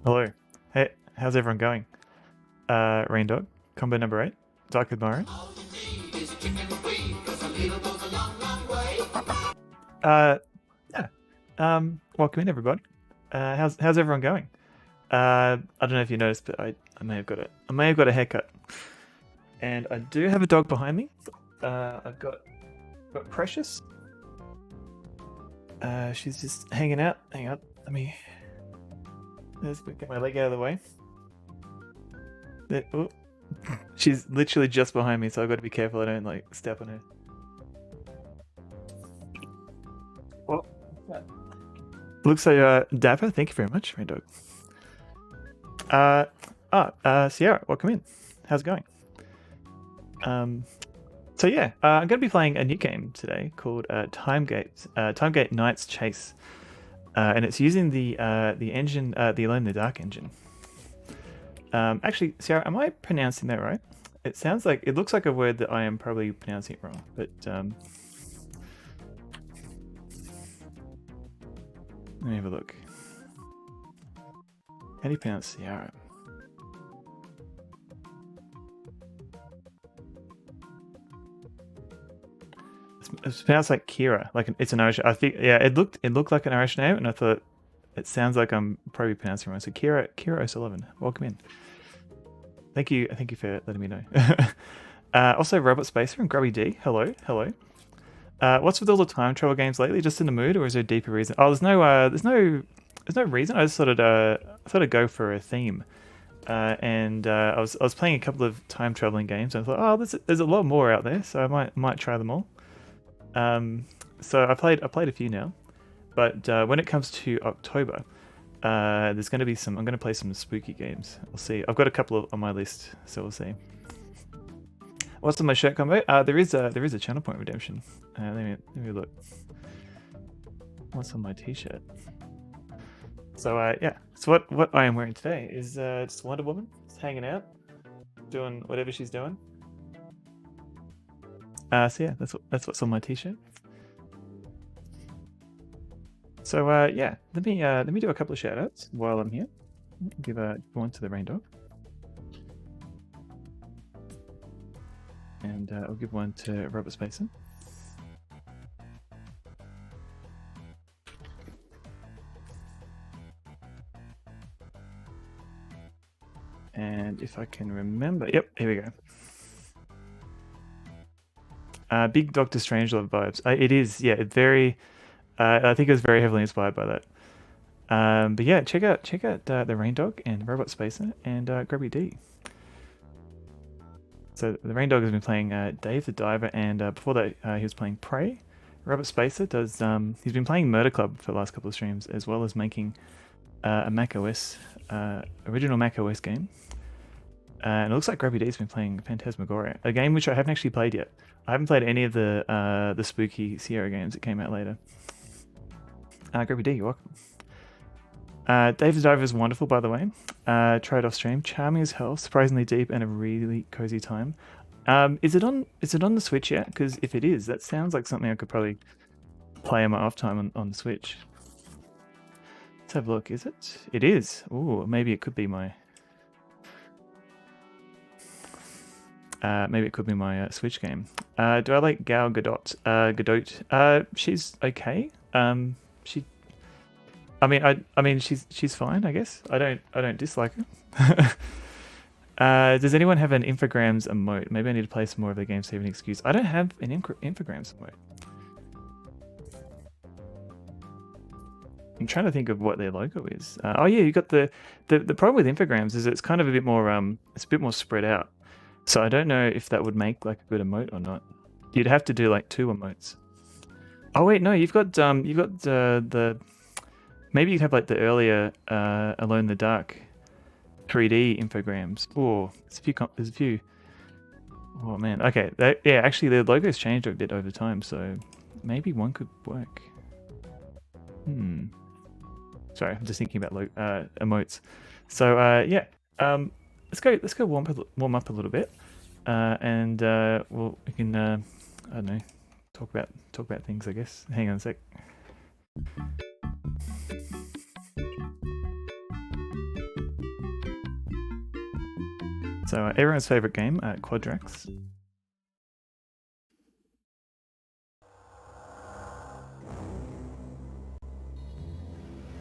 Hello. Hey, how's everyone going? Rain Dog, combo number 8, Dark Admirer. Uh, yeah. Welcome in everybody. How's everyone going? I don't know if you noticed, but I may have got a haircut, and I do have a dog behind me. I've got Precious. She's just hanging out. Hang on, let's get my leg out of the way. Oh. She's literally just behind me, so I've got to be careful I don't like step on her. Well, looks like Dapper. Thank you very much, Rain Dog. Sierra, welcome in. How's it going? So yeah, I'm going to be playing a new game today called Timegate Knight's Chase, and it's using the engine, the Alone in the Dark engine. Actually, Sierra, am I pronouncing that right? It looks like a word that I am probably pronouncing it wrong, but let me have a look. How do you pronounce Sierra? It's pronounced like Kira, it's an Irish. I think, yeah, it looked like an Irish name, and I thought it sounds like I'm probably pronouncing it wrong. So Kira O'Sullivan, welcome in. Thank you for letting me know. Also, Robot Spacer and Grubby D, hello. What's with all the time travel games lately? Just in the mood, or is there a deeper reason? Oh, there's no reason. I just thought I'd go for a theme. And I was playing a couple of time traveling games, and I thought, oh, there's a lot more out there, so I might try them all. So I played a few now, but when it comes to October, there's going to be I'm going to play some spooky games. We'll see. I've got a couple on my list, so we'll see. What's on my shirt combo? There is a channel point redemption. Let me look. What's on my t-shirt? So yeah. So what I am wearing today is just Wonder Woman, just hanging out, doing whatever she's doing. So yeah, that's what's on my t-shirt. So yeah, let me do a couple of shout-outs while I'm here. Give one to the Rain Dog, and I'll give one to Robert Spacer. And if I can remember, yep, here we go. Big Doctor Strangelove vibes. It is, yeah. It very. I think it was very heavily inspired by that. But yeah, check out the Rain Dog and Robot Spacer and Grubby D. So the Rain Dog has been playing Dave the Diver, and before that he was playing Prey. Robert Spacer does. He's been playing Murder Club for the last couple of streams, as well as making a macOS original macOS game. And it looks like Grubby D's been playing Phantasmagoria, a game which I haven't actually played yet. I haven't played any of the spooky Sierra games that came out later. Grubby D, you're welcome. Dave the Diver is wonderful, by the way. Tried off stream, charming as hell, surprisingly deep, and a really cozy time. Is it on the Switch yet? Because if it is, that sounds like something I could probably play on my off time on the Switch. Let's have a look. Is it? It is. Ooh, maybe it could be my. Maybe it could be my Switch game. Do I like Gal Gadot? She's okay. I mean, she's fine, I guess. I don't dislike her. Does anyone have an Infogrames emote? Maybe I need to play some more of the game to save an excuse. I don't have an Infogrames emote. I'm trying to think of what their logo is. Oh yeah, you got the problem with Infogrames is it's kind of a bit more it's a bit more spread out. So I don't know if that would make like a good emote or not. You'd have to do like 2 emotes. Oh wait, no, you've got the maybe you have like the earlier Alone in the Dark 3D Infogrames. Oh, there's a few. Oh man, okay. Yeah, actually the logo's changed a bit over time, so maybe one could work. Sorry, I'm just thinking about emotes. So yeah, let's go warm up a little bit, and we can I don't know, talk about things, I guess. Hang on a sec. So everyone's favorite game, Quadrax.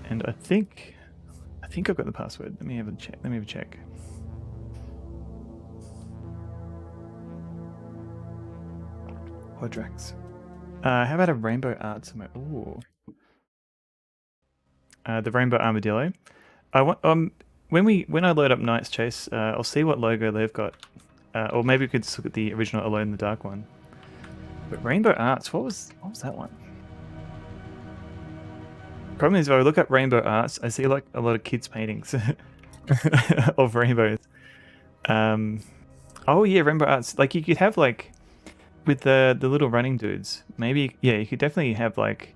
And I think I've got the password. Let me have a check. Quadrax. How about a rainbow art somewhere? Ooh. The rainbow armadillo. I want when I load up Knight's Chase, I'll see what logo they've got, or maybe we could just look at the original Alone in the Dark one. But rainbow arts, what was that one? Problem is, if I look up rainbow arts, I see like a lot of kids' paintings of rainbows. Oh yeah, rainbow arts. Like you could have like with the little running dudes. Maybe yeah, you could definitely have like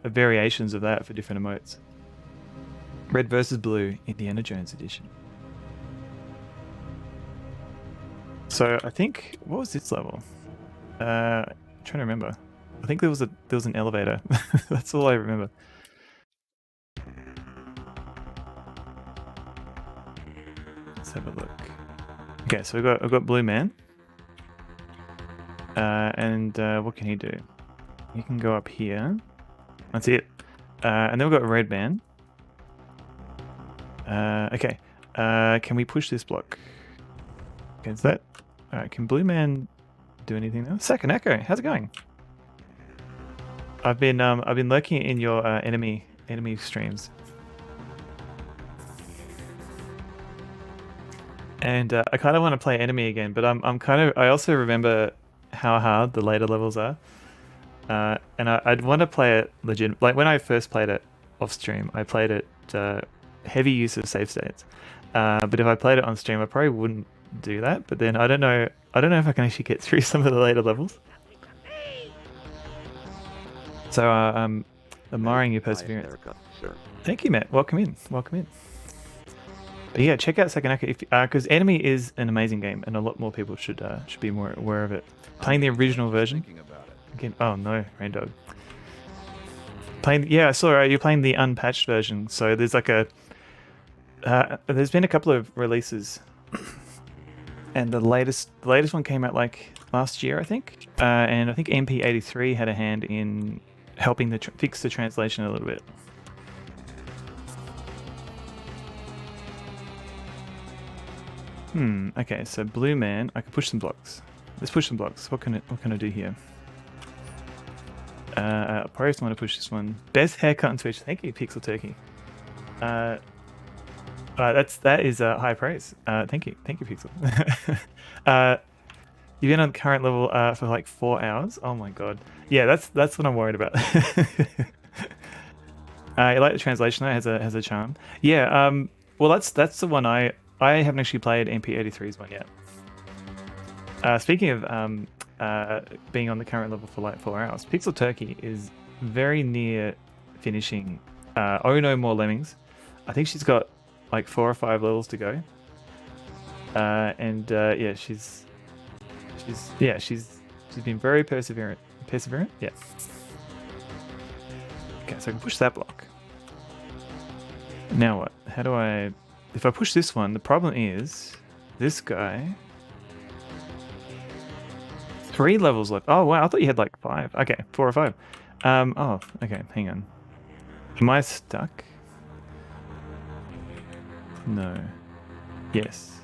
variations of that for different emotes. Red versus blue, Indiana Jones edition. So I think what was this level? I'm trying to remember. I think there was an elevator. That's all I remember. Let's have a look. Okay, so I've got Blue Man. And what can he do? He can go up here. That's it. And then we've got Red Man. Okay. Can we push this block? Okay, is that... Alright, can Blue Man do anything now? Second Echo, how's it going? I've been lurking in your enemy streams. And I kind of want to play enemy again, but I also remember how hard the later levels are. And I'd want to play it legit. Like when I first played it off stream, I played it heavy use of save states. But if I played it on stream, I probably wouldn't do that. But then I don't know if I can actually get through some of the later levels. So I'm admiring your perseverance. Thank you, Matt. Welcome in. But yeah, check out Second Echo because Enemy is an amazing game, and a lot more people should be more aware of it. Playing the original version. Again, oh no, Rain Dog. Yeah, I saw you're playing the unpatched version. So there's like there's been a couple of releases, and the latest one came out like last year, I think. And I think MP83 had a hand in helping fix the translation a little bit. Okay, so Blue Man, I can push some blocks. Let's push some blocks. What can I do here? I probably want to push this one. Best haircut on Twitch. Thank you, Pixel Turkey. That is high praise. Thank you, Pixel. You've been on current level for like 4 hours. Oh my god. Yeah, that's what I'm worried about. You like the translation though? Has a charm. Yeah. Well, that's the one I haven't actually played MP83's one yet. Speaking of being on the current level for like 4 hours, Pixel Turkey is very near finishing Oh No More Lemmings. I think she's got like 4 or 5 levels to go. Yeah, she's been very perseverant. Perseverant? Yeah. Okay, so I can push that block. Now what? How do I... If I push this one, the problem is this guy... 3 levels left. Oh, wow. I thought you had like 5. Okay, 4 or 5. Oh, okay. Hang on. Am I stuck? No. Yes.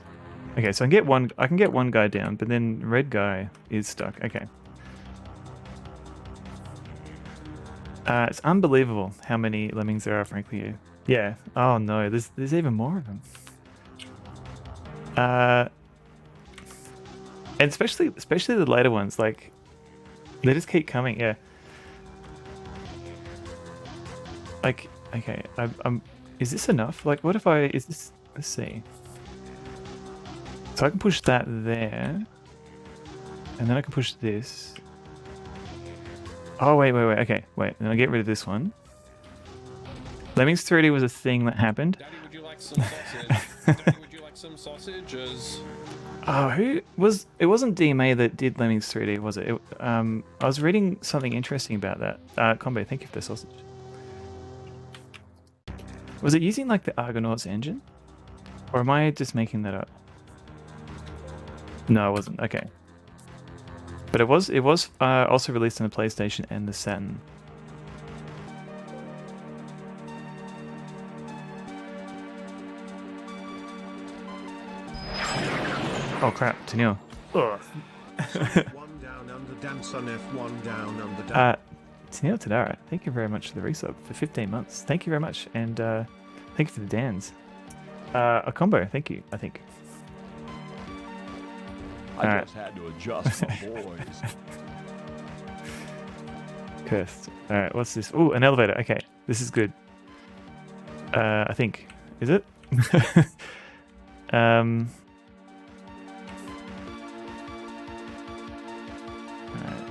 Okay, so I can get one guy down, but then red guy is stuck. Okay. It's unbelievable how many lemmings there are, frankly. Yeah. Oh no, there's even more of them. And especially the later ones, like they just keep coming. Yeah. Like, okay, is this enough? Like, what if is this? Let's see. So I can push that there, and then I can push this. Oh wait. Okay, wait. Then I get rid of this one. Lemmings 3D was a thing that happened. Daddy, would you like some sausage? Daddy, would you like some sausages? Oh, it wasn't DMA that did Lemmings 3D, was it? I was reading something interesting about that. Combo, thank you for the sausage. Was it using like the Argonauts engine? Or am I just making that up? No, it wasn't. Okay. But it was also released on the PlayStation and the Saturn. Oh crap, Tennille. One down under dance on F1 down under dance. Tennille Tadara, thank you very much for the resub for 15 months. Thank you very much, and thank you for the dans. A combo, thank you, I think. I just had to adjust my boys. Cursed. Alright, what's this? Oh, an elevator. Okay, this is good. I think. Is it? Alright,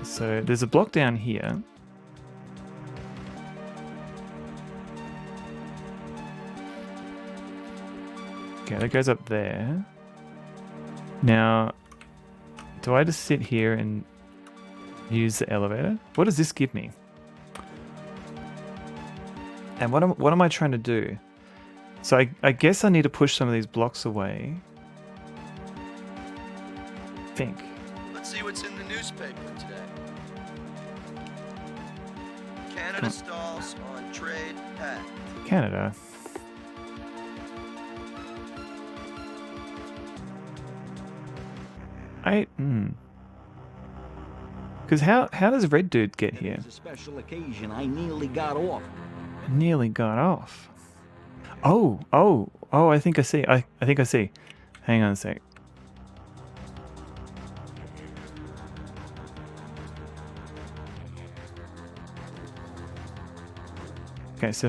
so there's a block down here. Okay, that goes up there. Now, do I just sit here and use the elevator? What does this give me? And what am I trying to do? So I guess I need to push some of these blocks away. I think. Let's see what's in the newspaper today. Canada stalls on trade pact. Canada. Because how does Red Dude get here? It's a special occasion. I nearly got off. Nearly got off. Oh, I think I see. I think I see. Hang on a sec. Okay, so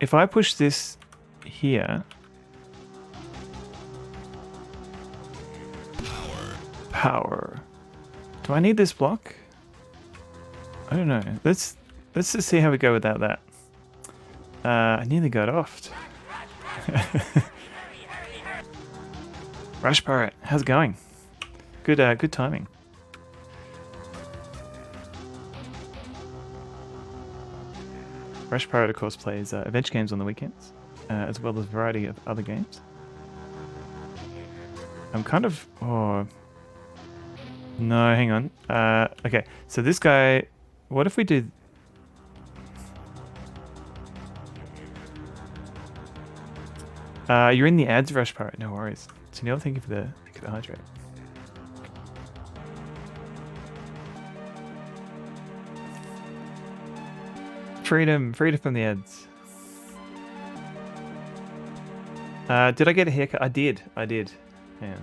if I push this here. Power. Do I need this block? I don't know. Let's just see how we go without that. I nearly got offed. Rush Pirate, how's it going? Good timing. Rush Pirate, of course, plays adventure games on the weekends, as well as a variety of other games. I'm kind of... Oh... No, hang on. Okay, so this guy... What if we do... You're in the ads, Rush Pirate. No worries. Tennille, thank you for the hydrate. Freedom from the ads. Did I get a haircut? I did. Hang on.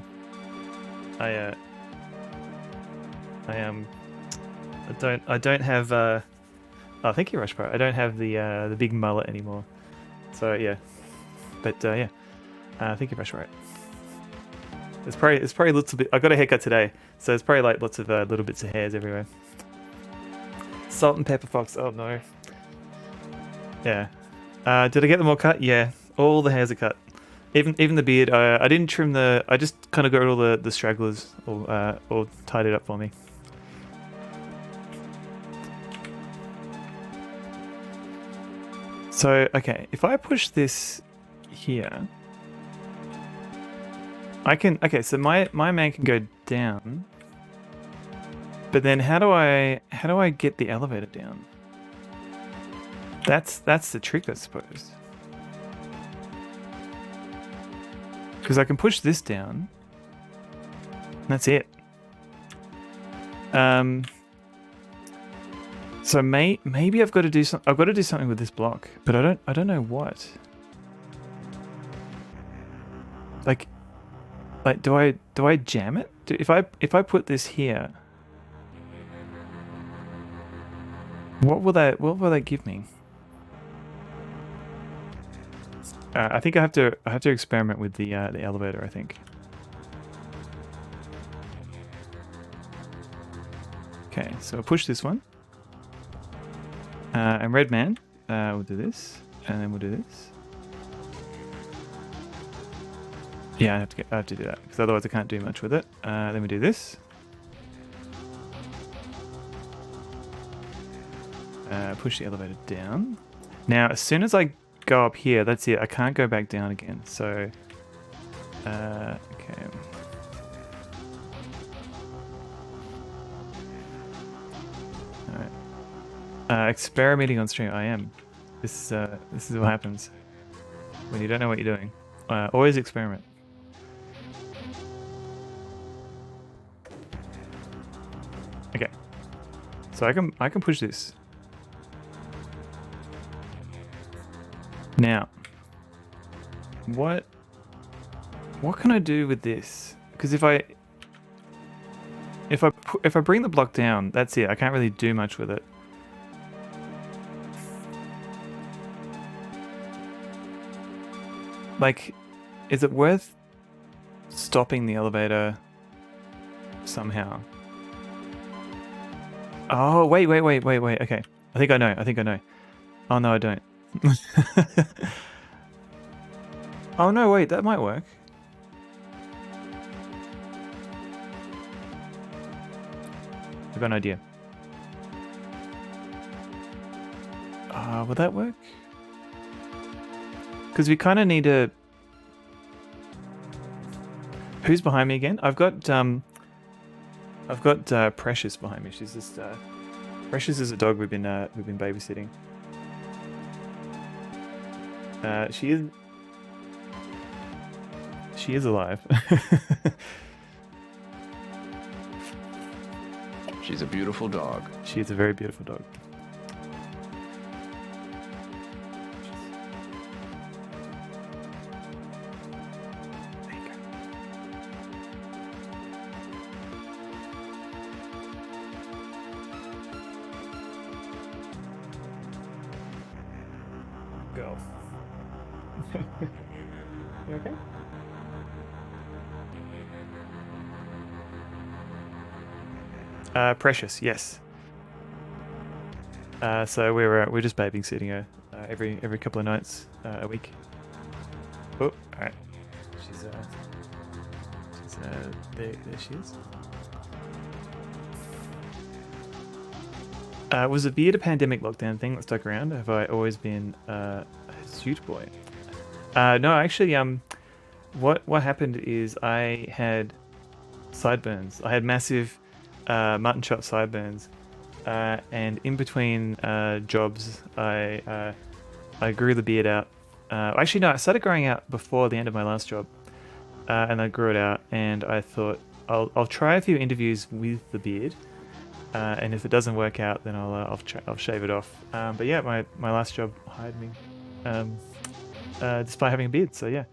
I don't have oh, thank you, Rush Pirate. I don't have the big mullet anymore. So yeah. But yeah. Thank you, Rush Pirate. It's probably lots of bit. I got a haircut today, so it's probably like lots of little bits of hairs everywhere. Salt and pepper fox. Oh no. Yeah. Did I get them all cut? Yeah. All the hairs are cut. Even the beard. I didn't trim the. I just kind of got all the stragglers all tied it up for me. So okay, if I push this here, I can. Okay, so my man can go down. But then how do I get the elevator down? That's the trick, I suppose. Because I can push this down. That's it. So maybe I've got to do something with this block, but I don't know what. Like do I jam it? If I put this here, what will that give me? I think I have to experiment with the elevator, I think. Okay, so I'll push this one. And Red Man, we'll do this, and then we'll do this. Yeah, I have to do that because otherwise I can't do much with it. Then we do this. Push the elevator down. Now, as soon as I go up here, that's it. I can't go back down again. So, okay. Experimenting on stream. I am. This is what happens when you don't know what you're doing. Always experiment. Okay. So I can push this. Now, what can I do with this? Because if I bring the block down, that's it. I can't really do much with it. Like, is it worth stopping the elevator somehow? Oh, wait. Okay. I think I know. Oh, no, I don't. Oh, no, wait. That might work. I've got an idea. Will that work? Because we kind of need to... Who's behind me again? I've got Precious behind me. She's just Precious is a dog we've been babysitting. She is alive. She's a beautiful dog. She is a very beautiful dog. There you go. Go. You okay? Precious, yes. So we're just babysitting her every couple of nights a week. Oh, all right. She's there she is. Was the beard a pandemic lockdown thing that stuck around? Have I always been a suit boy? No, actually, what happened is I had sideburns. I had massive mutton chop sideburns, and in between jobs, I grew the beard out. Actually, no, I started growing out before the end of my last job, and I grew it out. And I thought I'll try a few interviews with the beard, and if it doesn't work out, then I'll shave it off. But yeah, my last job hired me despite having a beard. So yeah.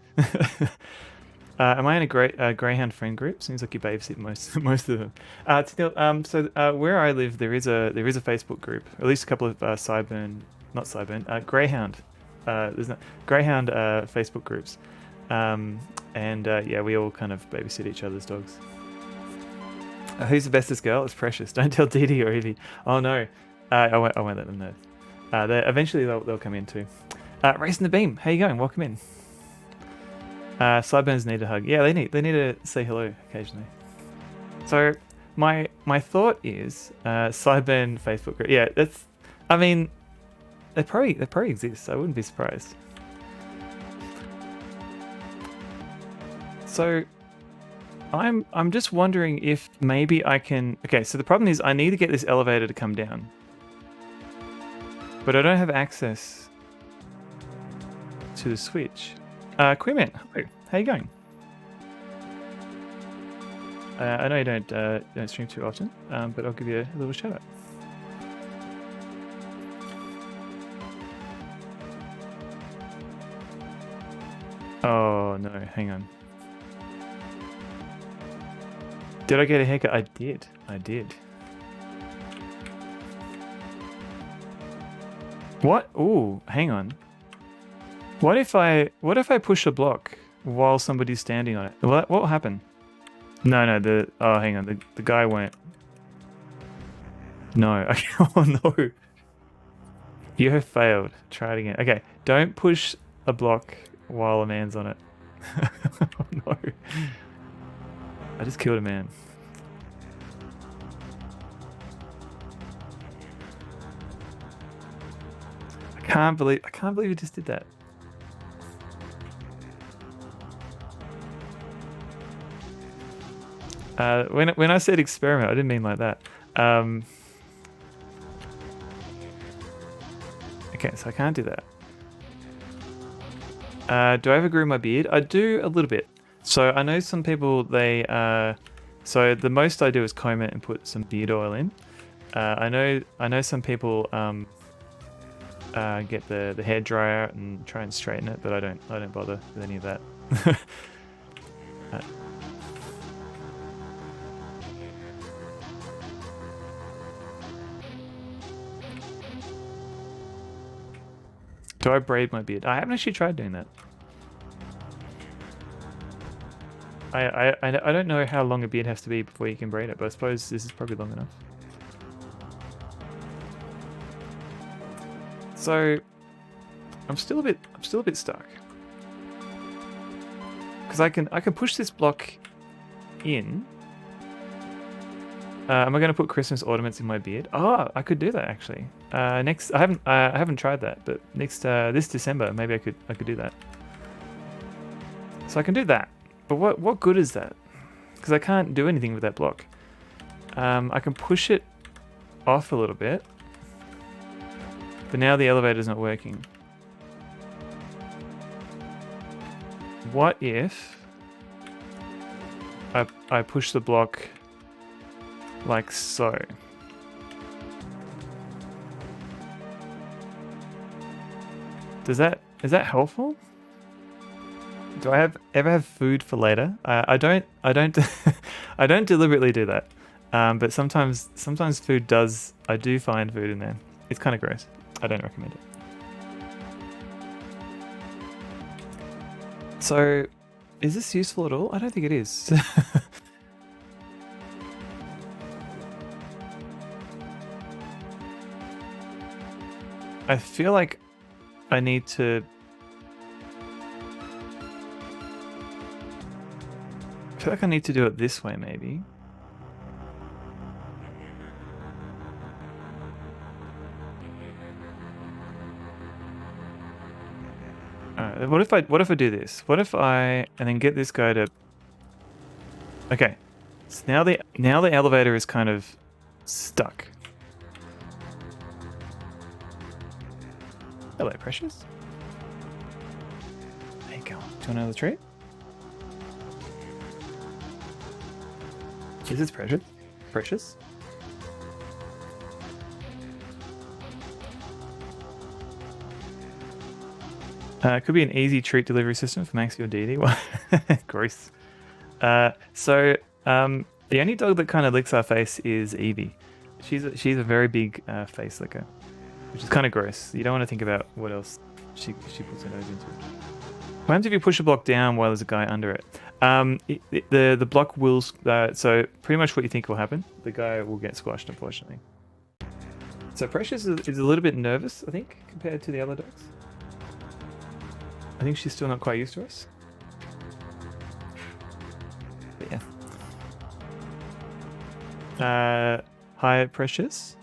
Am I in a greyhound friend group? Seems like you babysit most of them. Where I live, there is a Facebook group, at least a couple of greyhound. There's not greyhound Facebook groups, yeah, we all kind of babysit each other's dogs. Who's the bestest girl? It's Precious. Don't tell Dee Dee or Evie. Oh no, I won't let them know. Eventually they'll come in too. Racing the Beam, how you going? Welcome in. Sideburns need a hug. Yeah, they need to say hello occasionally. So my thought is Sideburn Facebook group. Yeah, that's. I mean, they probably exist. I wouldn't be surprised. So I'm just wondering if maybe I can. Okay, so the problem is I need to get this elevator to come down, but I don't have access to the switch. Queerman, hello. How you going? I know you don't stream too often, but I'll give you a little shout out. Oh no, hang on. Did I get a haircut? I did. What? Ooh, hang on. What if I push a block while somebody's standing on it? What will happen? No, hang on. The guy won't. No. Okay. Oh no. You have failed. Try it again. Okay. Don't push a block while a man's on it. Oh no. I just killed a man. I can't believe you just did that. When I said experiment, I didn't mean like that. Okay, so I can't do that. Do I ever groom my beard? I do a little bit. So I know some people, they... so the most I do is comb it and put some beard oil in. I know some people get the hair dryer out and try and straighten it, but I don't bother with any of that. Do I braid my beard? I haven't actually tried doing that. I don't know how long a beard has to be before you can braid it, but I suppose this is probably long enough. So I'm still a bit stuck. Because I can push this block in. Am I going to put Christmas ornaments in my beard? Oh, I could do that actually. Next, I haven't tried that, but next this December maybe I could do that. So I can do that, but what good is that? Because I can't do anything with that block. I can push it off a little bit, but now the elevator's not working. What if I push the block like so? Is that helpful? Do I ever have food for later? I don't I don't deliberately do that. But sometimes food does. I do find food in there. It's kind of gross. I don't recommend it. So, is this useful at all? I don't think it is. I feel like I need to... I feel like I need to do it this way, maybe. Alright, what if I do this? What if I... and then get this guy to... Okay. So now the elevator is kind of stuck. Hello, Precious. There you go. Do you want another treat? Is this Precious? Precious? It could be an easy treat delivery system for Maxi or Dee Dee. Gross. The only dog that kind of licks our face is Evie. She's a very big face licker, which is kind of gross. You don't want to think about what else she puts her nose into. What happens if you push a block down while there's a guy under it? The block will... so pretty much what you think will happen. The guy will get squashed, unfortunately. So Precious is a little bit nervous, I think, compared to the other dogs. I think she's still not quite used to us. But yeah. Hi, Precious.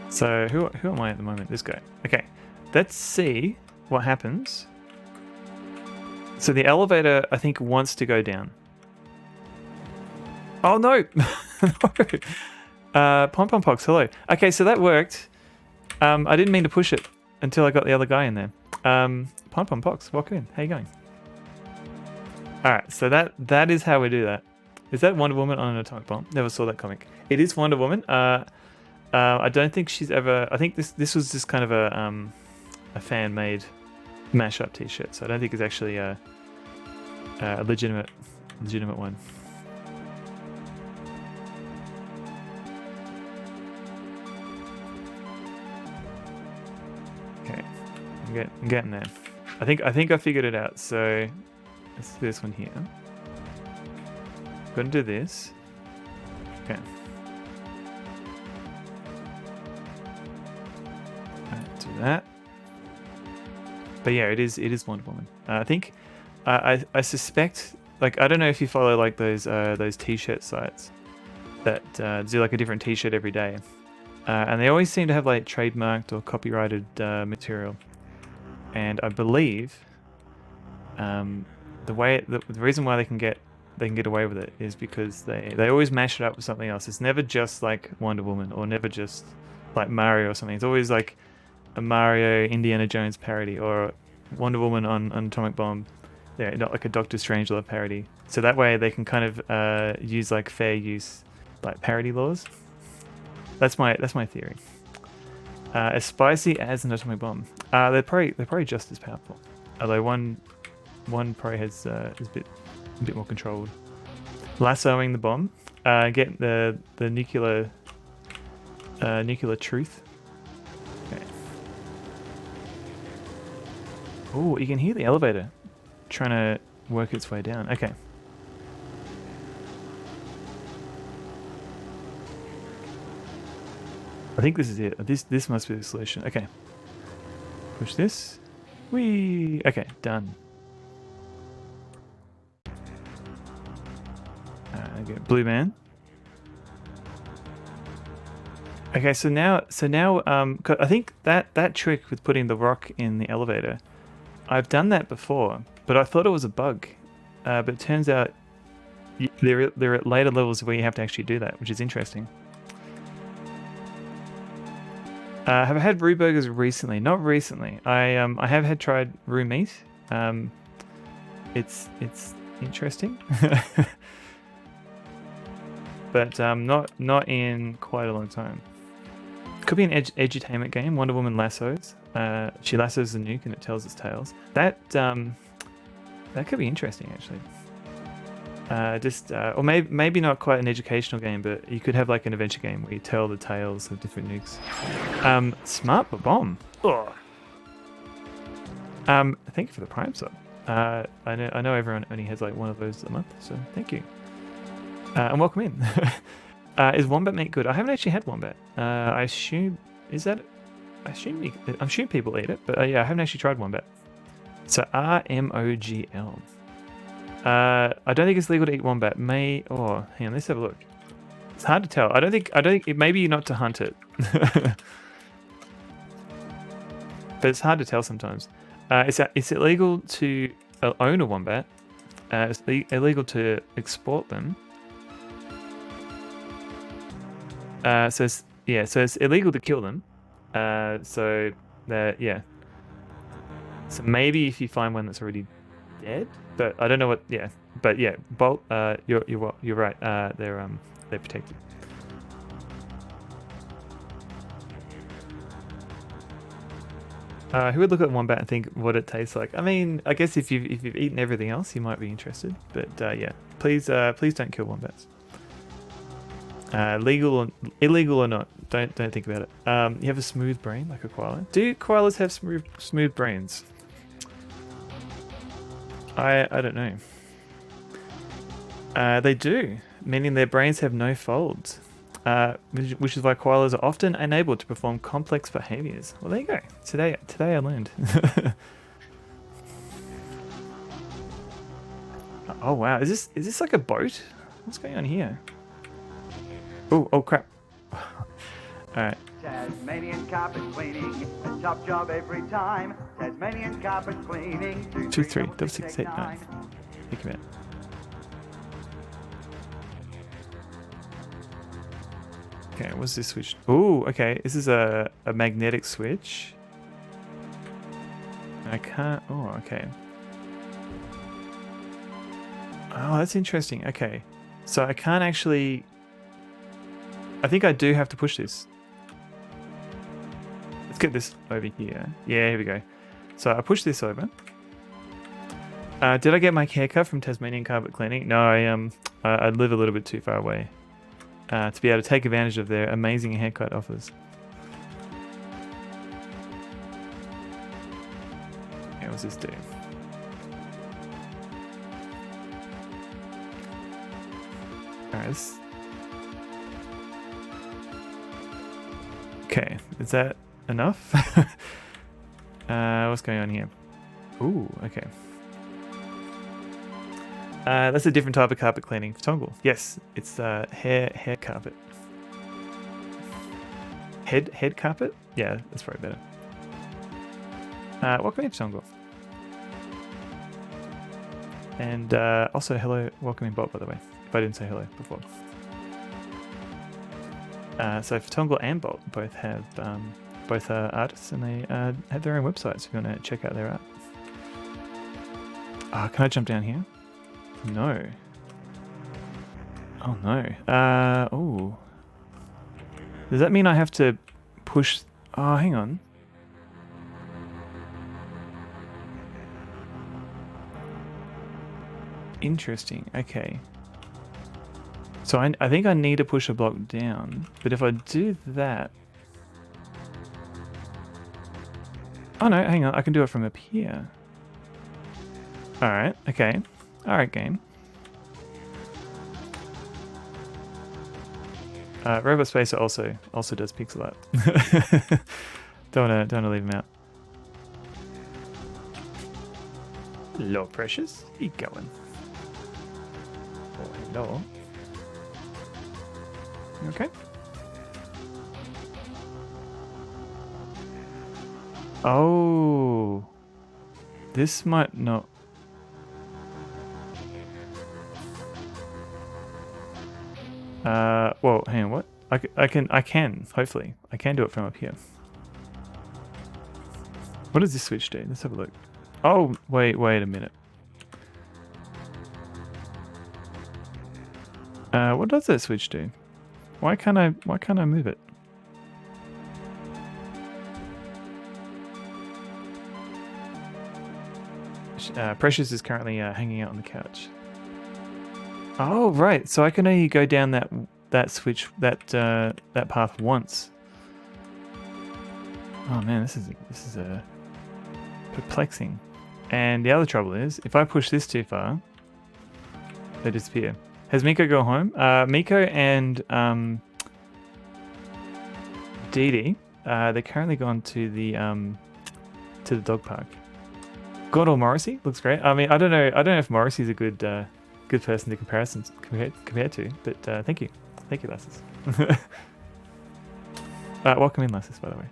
So who am I at the moment? This guy. Okay, let's see what happens. So the elevator, I think, wants to go down. Oh no! No. Pom Pom Pox, hello. Okay, so that worked. I didn't mean to push it until I got the other guy in there. Pom Pom Pox, welcome in. How you going? Alright, so that is how we do that. Is that Wonder Woman on an atomic bomb? Never saw that comic. It is Wonder Woman. I don't think she's ever... I think this was just kind of a fan-made mashup t-shirt, so I don't think it's actually a legitimate one. Okay, I'm getting there. I think I figured it out. So let's do this one here. Gonna do this. Okay. Do that. But yeah, it is Wonder Woman. I think I suspect, like, I don't know if you follow like those t-shirt sites that do like a different t-shirt every day, and they always seem to have like trademarked or copyrighted material. And I believe the reason why they can get away with it is because they always mash it up with something else. It's never just like Wonder Woman, or never just like Mario or something. It's always like a Mario Indiana Jones parody or Wonder Woman on Atomic Bomb. Yeah, not like a Doctor Strangelove parody. So that way they can kind of use like fair use, like parody laws. That's my theory. As spicy as an Atomic Bomb. They're probably just as powerful. Although one probably has is a bit more controlled. Lassoing the bomb. Get the nuclear truth. Okay. Oh, you can hear the elevator trying to work its way down. Okay. I think this is it. This must be the solution. Okay. Push this. Whee! Okay, done. Okay, blue man. Okay, so now, I think that trick with putting the rock in the elevator, I've done that before, but I thought it was a bug. But it turns out there are later levels where you have to actually do that, which is interesting. Have I had roux burgers recently? Not recently. I have tried roux meat. It's interesting, but not in quite a long time. Could be an edutainment game. Wonder Woman lassos. She lassos the nuke and it tells its tales. That could be interesting actually. Or maybe not quite an educational game, but you could have like an adventure game where you tell the tales of different nukes. Smart but bomb. Ugh. Thank you for the Prime sub. I know everyone only has like one of those a month, so thank you. And welcome in. Is wombat meat good? I haven't actually had wombat. I assume people eat it, but yeah, I haven't actually tried wombat. So RMOGL. I don't think it's legal to eat wombat. Hang on, let's have a look. It's hard to tell. I don't think maybe not to hunt it. But it's hard to tell sometimes. It's illegal to own a wombat. It's illegal to export them. So it's illegal to kill them. So maybe if you find one that's already dead, but I don't know what. Yeah, but yeah, bolt. You're right. They're protected. Who would look at wombat and think what it tastes like? I mean, I guess if you've eaten everything else, you might be interested. But yeah, please don't kill wombats. Illegal or not, don't think about it. You have a smooth brain like a koala. Do koalas have smooth brains? I don't know. They do, meaning their brains have no folds, which is why koalas are often unable to perform complex behaviors. Well, there you go. Today I learned. Oh wow, is this like a boat? What's going on here? Oh crap. Alright. Tasmanian carpet cleaning, a top job every time. Tasmanian carpet cleaning. 2 3 6 6 8 9. Think about it. Okay, what's this switch? Oh, okay. This is a magnetic switch. I can't. Oh, okay. Oh, that's interesting. Okay, so I can't actually. I think I do have to push this. Let's get this over here. Yeah, here we go. So I push this over. Did I get my haircut from Tasmanian carpet cleaning? No, I live a little bit too far away to be able to take advantage of their amazing haircut offers. Yeah, what's this do? Alright, okay, is that enough? What's going on here? Ooh, okay. That's a different type of carpet cleaning. Tongle. Yes, it's hair carpet. Head carpet? Yeah, that's probably better. Welcome in, Tongle. And also, hello, welcome in, Bob, by the way. If I didn't say hello before. So Tongle and Bolt both have both artists, and they have their own websites if you want to check out their art. Can I jump down here? No. Oh no. Oh. Does that mean I have to push? Oh, hang on. Interesting. Okay. So I think I need to push a block down, but if I do that... Oh no, hang on, I can do it from up here. Alright, okay. Alright, game. Robot Spacer also does pixel art. don't wanna leave him out. Hello, Precious. How you going? Oh, hello. You okay? Oh, this might not. Well, hang on, what? I can, hopefully. I can do it from up here. What does this switch do? Let's have a look. Oh, wait a minute. What does that switch do? Why can't I move it? Precious is currently hanging out on the couch. Oh, right. So I can only go down that switch that path once. Oh man, this is perplexing. And the other trouble is, if I push this too far, they disappear. Has Miko gone home? Miko and Dee Dee, they're currently gone to the dog park. God, or Morrissey looks great. I mean, I don't know if Morrissey's a good person to compare to, but thank you, Lasses. Welcome in, Lasses, by the way.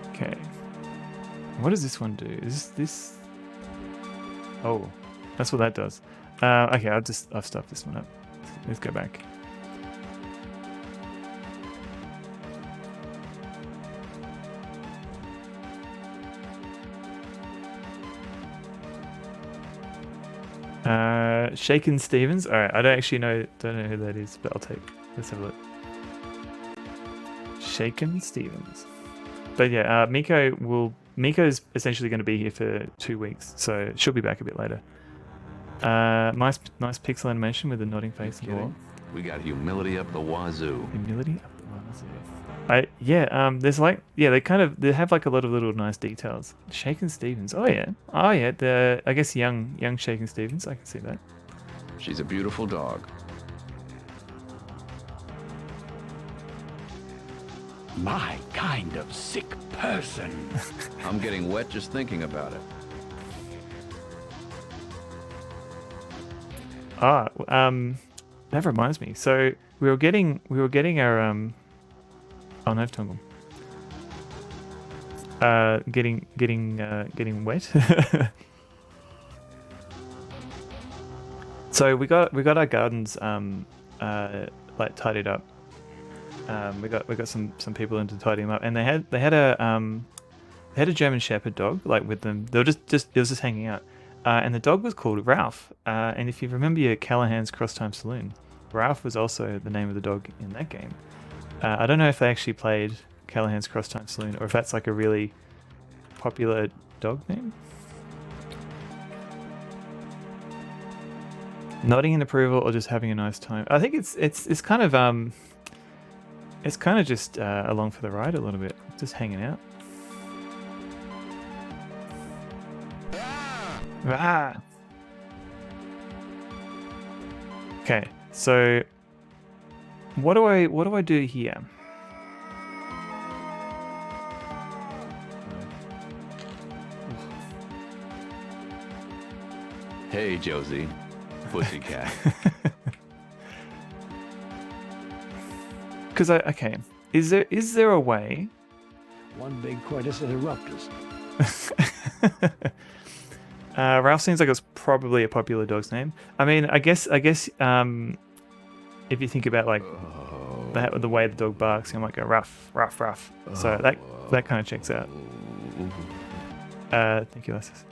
Okay, what does this one do? Is this? Oh, that's what that does. Okay, I've stuffed this one up. Let's go back. Shaken Stevens. All right, I don't know who that is, but let's have a look. Shaken Stevens. But yeah, Miko's essentially going to be here for 2 weeks, so she'll be back a bit later. Nice pixel animation with a nodding face and all. We got humility up the wazoo. Humility up the wazoo. They have like a lot of little nice details. Shaken Stevens. Oh yeah. I guess young Shaken Stevens. I can see that. She's a beautiful dog. My kind of sick person. I'm getting wet just thinking about it. That reminds me. So we were getting our oh no, Tongle. Getting wet. So we got our gardens like tidied up. We got some people in to tidy them up, and they had a German Shepherd dog like with them. They were it was just hanging out, and the dog was called Ralph. And if you remember your Callahan's Cross Time Saloon, Ralph was also the name of the dog in that game. I don't know if they actually played Callahan's Cross Time Saloon or if that's like a really popular dog name. Nodding in approval or just having a nice time. I think it's kind of just along for the ride a little bit, just hanging out. Ah. Okay, so what do I do here? Hey, Josie. Pussycat. Because okay, is there a way? One big Quadrax interruptus. Ralph seems like it's probably a popular dog's name. I mean, I guess if you think about like the way the dog barks, I might go rough, rough, rough. So that kind of checks out. Thank you, Alessis.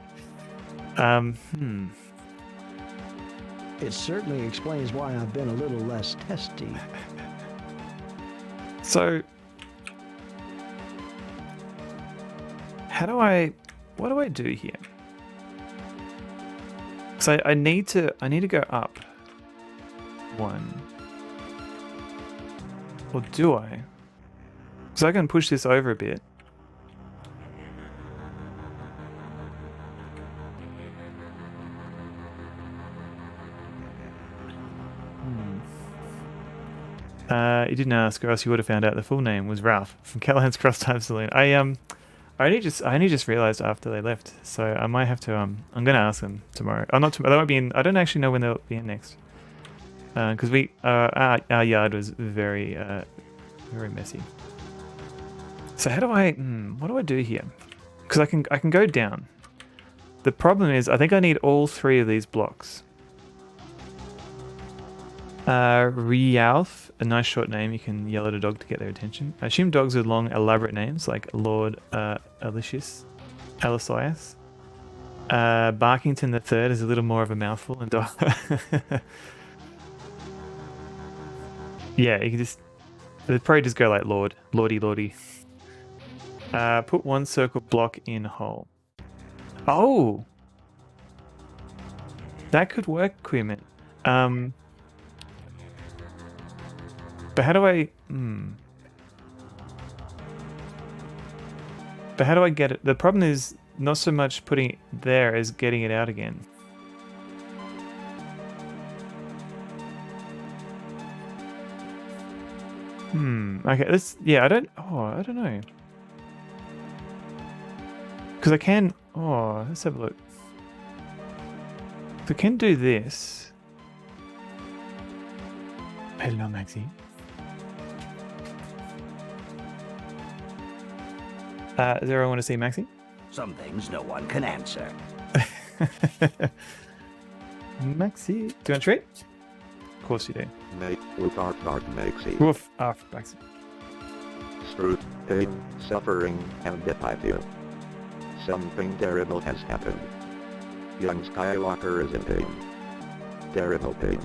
It certainly explains why I've been a little less testy. So, what do I do here? So I need to go up one. Or do I? So I can push this over a bit. You didn't ask, or else you would have found out the full name was Ralph from Callahan's Cross Time Saloon. I only just realized after they left, so I might have to I'm gonna ask them tomorrow. Oh, not tomorrow. They won't be in. I don't actually know when they'll be in next. Because our yard was very messy. So how do I? What do I do here? Because I can go down. The problem is I think I need all 3 of these blocks. Rialf, a nice short name. You can yell at a dog to get their attention. I assume dogs with long, elaborate names like Lord Alicius. Barkington the Third is a little more of a mouthful. And yeah, you can just... They'd probably just go like Lordy. Put 1 circle block in hole. Oh! That could work, Queerman. But how do I... But how do I get it? The problem is not so much putting it there as getting it out again. Okay, let's... Yeah, I don't know. Because I can... Oh, let's have a look. So I can do this. Hello, Maxi. Does everyone want to see Maxi? Some things no one can answer. Maxi. Do you want a treat? Of course you do. Make woof arf Maxi. Woof arf Maxi. Truth, pain, suffering, and death I feel. Something terrible has happened. Young Skywalker is in pain. Terrible pain.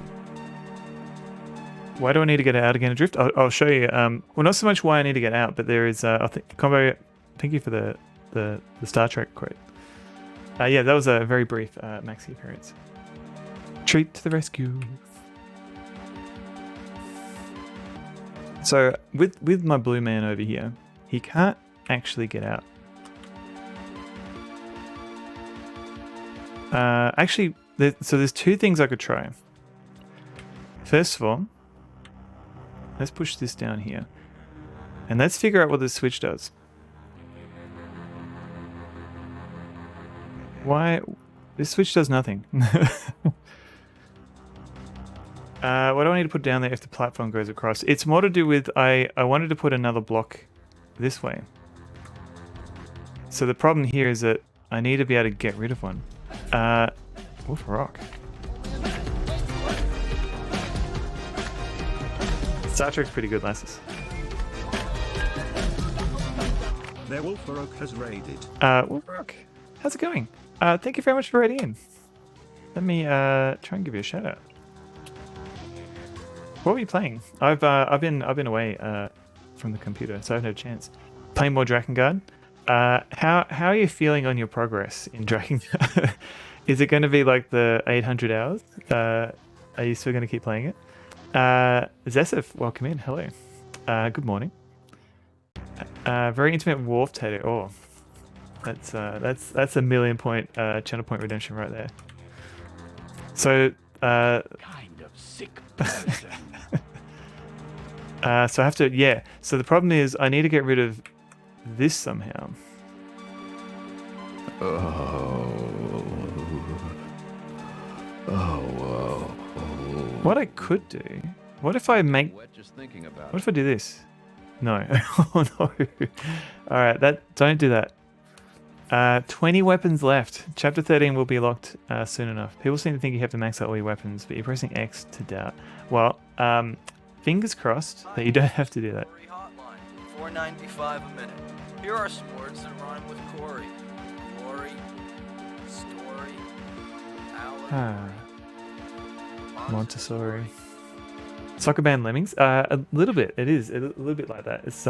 Why do I need to get out again adrift? I'll show you. Well, not so much why I need to get out, but there is... I think Combo... Thank you for the Star Trek quote. Yeah, that was a very brief Maxi appearance. Treat to the rescue. So with my blue man over here, he can't actually get out. Actually, so there's 2 things I could try. First of all, let's push this down here, and let's figure out what this switch does. Why? This switch does nothing. What do I need to put down there if the platform goes across? It's more to do with I wanted to put another block this way. So the problem here is that I need to be able to get rid of one. Wolf rock. Star Trek's pretty good, lasses. Their Wolfarok has raided. Wolfarok, how's it going? Thank you very much for raiding in. Let me try and give you a shout out. What were you playing? I've been away from the computer, so I've no chance. Playing more Drakengard. How are you feeling on your progress in Drakengard? Is it going to be like the 800 hours? Are you still going to keep playing it? Zesif, welcome in. Hello. Good morning. Very intimate Wharf Tattoo. Oh, that's a 1,000,000 point channel point redemption right there. So Kind of sick person. so I have to, yeah. So the problem is I need to get rid of this somehow. What I could do, what if I make, Just thinking about what if I do this? No. Oh no. Alright, don't do that. 20 weapons left. Chapter 13 will be locked soon enough. People seem to think you have to max out all your weapons, but you're pressing X to doubt. Well, fingers crossed that you don't have to do that. Corey hotline, $4.95 a minute. Here are some words that rhyme with Corey. Glory, story, Alan, Montessori. Soccer band Lemmings? A little bit. It is a little bit like that. It's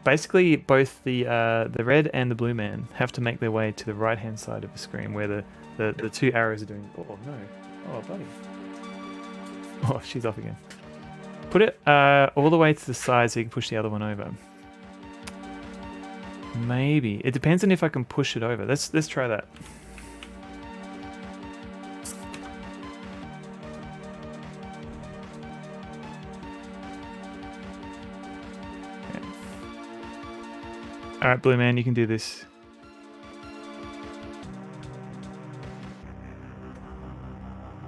basically both the red and the blue man have to make their way to the right hand side of the screen where the two arrows are doing. Oh no! Oh buddy! Oh, she's off again. Put it all the way to the side so you can push the other one over. Maybe it depends on if I can push it over. Let's try that. Alright, Blue Man, you can do this.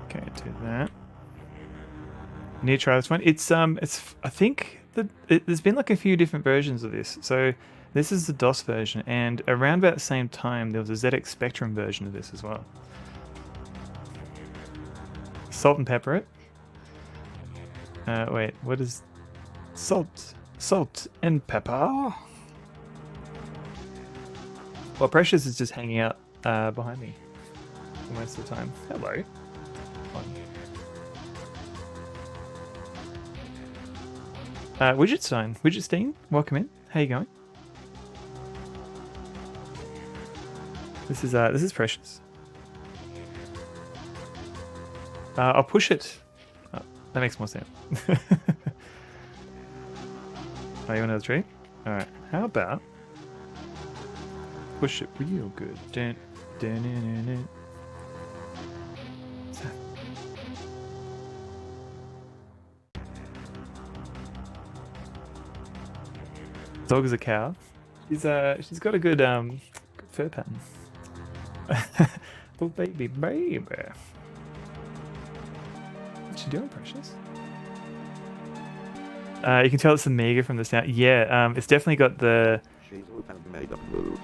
Okay, do that. I need to try this one. It's I think there's been like a few different versions of this. So this is the DOS version, and around about the same time there was a ZX Spectrum version of this as well. Salt and pepper it. Wait, what is salt? Salt and pepper. Well, Precious is just hanging out behind me for most of the time. Hello. Widgetstein, welcome in. How you going? This is Precious. I'll push it. Oh, that makes more sense. Oh, you want another tree? All right. How about push it real good? Dun, dun, dun, dun, dun. Dog is a cow. She's got a good fur pattern. Oh baby. What's she doing, Precious? You can tell it's Amiga from the sound. Yeah, it's definitely got the. She's made of blue.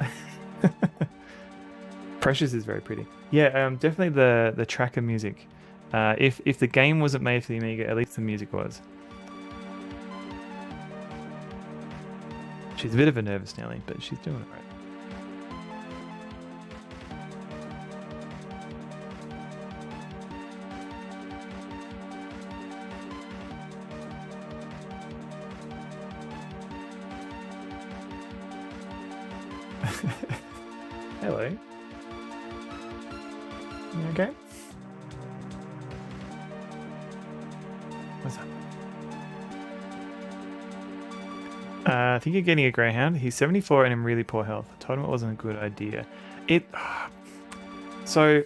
Precious is very pretty. Yeah, definitely the tracker music. If the game wasn't made for the Amiga, at least the music was. She's a bit of a nervous Nelly, but she's doing it right. Hello. You okay? What's up? I think you're getting a greyhound. He's 74 and in really poor health. I told him it wasn't a good idea. So,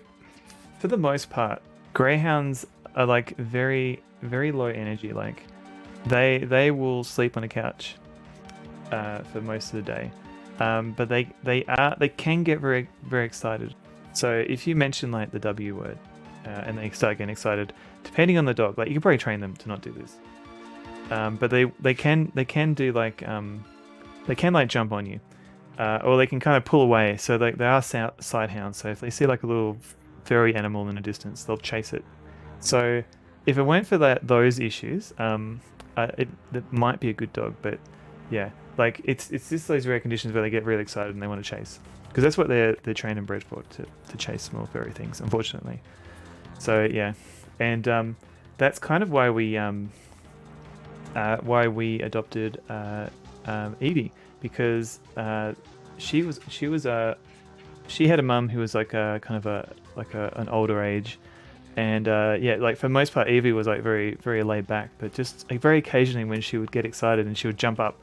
for the most part, greyhounds are like very, very low energy. Like, they will sleep on a couch for most of the day. But they can get very, very excited. So if you mention like the W word and they start getting excited, depending on the dog, like you can probably train them to not do this. But they can do like they can like jump on you, or they can kind of pull away. So they are side hounds. So if they see like a little furry animal in the distance, they'll chase it. So if it weren't for those issues, it might be a good dog. But yeah, like it's just those rare conditions where they get really excited and they want to chase, because that's what they're trained and bred for, to chase small furry things, unfortunately. So yeah, and that's kind of why we adopted Evie, because she had a mum who was like a kind of an older age, and yeah, like for the most part Evie was like very, very laid back, but just like very occasionally when she would get excited and she would jump up,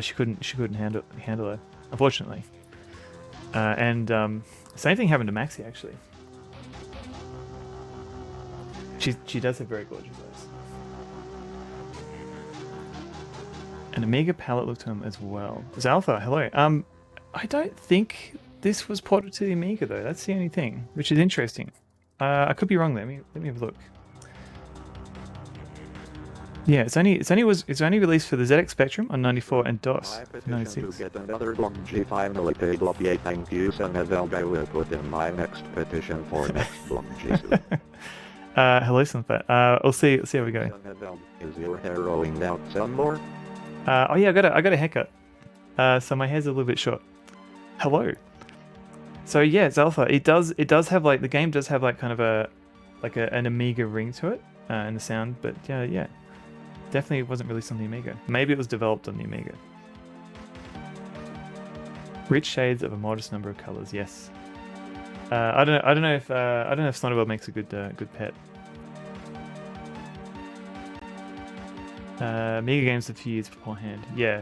she couldn't handle her, unfortunately. And same thing happened to Maxie actually. She does have very gorgeous eyes. And Amiga palette looked to him as well. There's Alpha, hello. I don't think this was ported to the Amiga though. That's the only thing, which is interesting. I could be wrong there. Let me have a look. Yeah, it's only released for the ZX Spectrum on 94 and DOS I for petition 96. to get another Blumji finally paid up. Yay, thank you, son of I will put in my next petition for next Blumji soon. Hello, Sunfat. We'll see how we go. Son of L, is your hair growing out some more? Oh yeah, I got a haircut. So my hair's a little bit short. Hello. So yeah, it's alpha. It does have like, the game does have like kind of an Amiga ring to it, and the sound, but yeah. Definitely wasn't released on the Amiga. Maybe it was developed on the Amiga. Rich shades of a modest number of colors. Yes. I don't know if Snodderwell makes a good pet. Amiga games a few years beforehand. Yeah.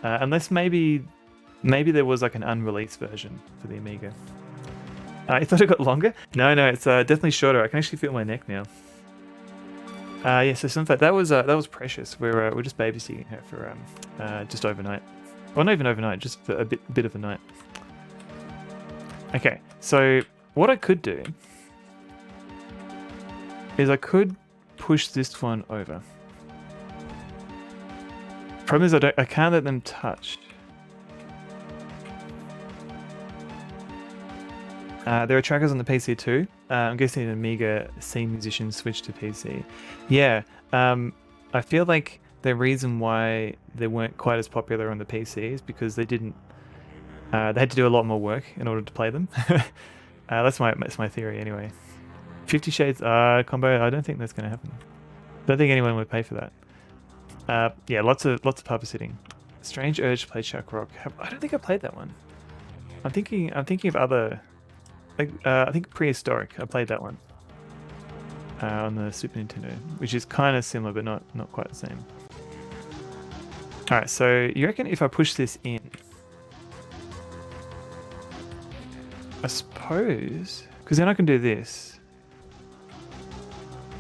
Unless maybe there was like an unreleased version for the Amiga. I thought it got longer. No, it's definitely shorter. I can actually feel my neck now. Yeah, so Sunfat, that was precious. We're just babysitting her for just overnight. Well, not even overnight, just for a bit of a night. Okay, so what I could do is I could push this one over. Problem is I can't let them touch. There are trackers on the PC too. I'm guessing an Amiga scene musicians switched to PC. Yeah, I feel like the reason why they weren't quite as popular on the PC is because they didn't. They had to do a lot more work in order to play them. That's my theory anyway. 50 Shades combo. I don't think that's going to happen. Don't think anyone would pay for that. Yeah, lots of pupper sitting. Strange urge to play Chuck Rock. I don't think I played that one. I'm thinking of other. I think Prehistoric. I played that one on the Super Nintendo, which is kind of similar, but not quite the same. All right, so you reckon if I push this in, I suppose, because then I can do this,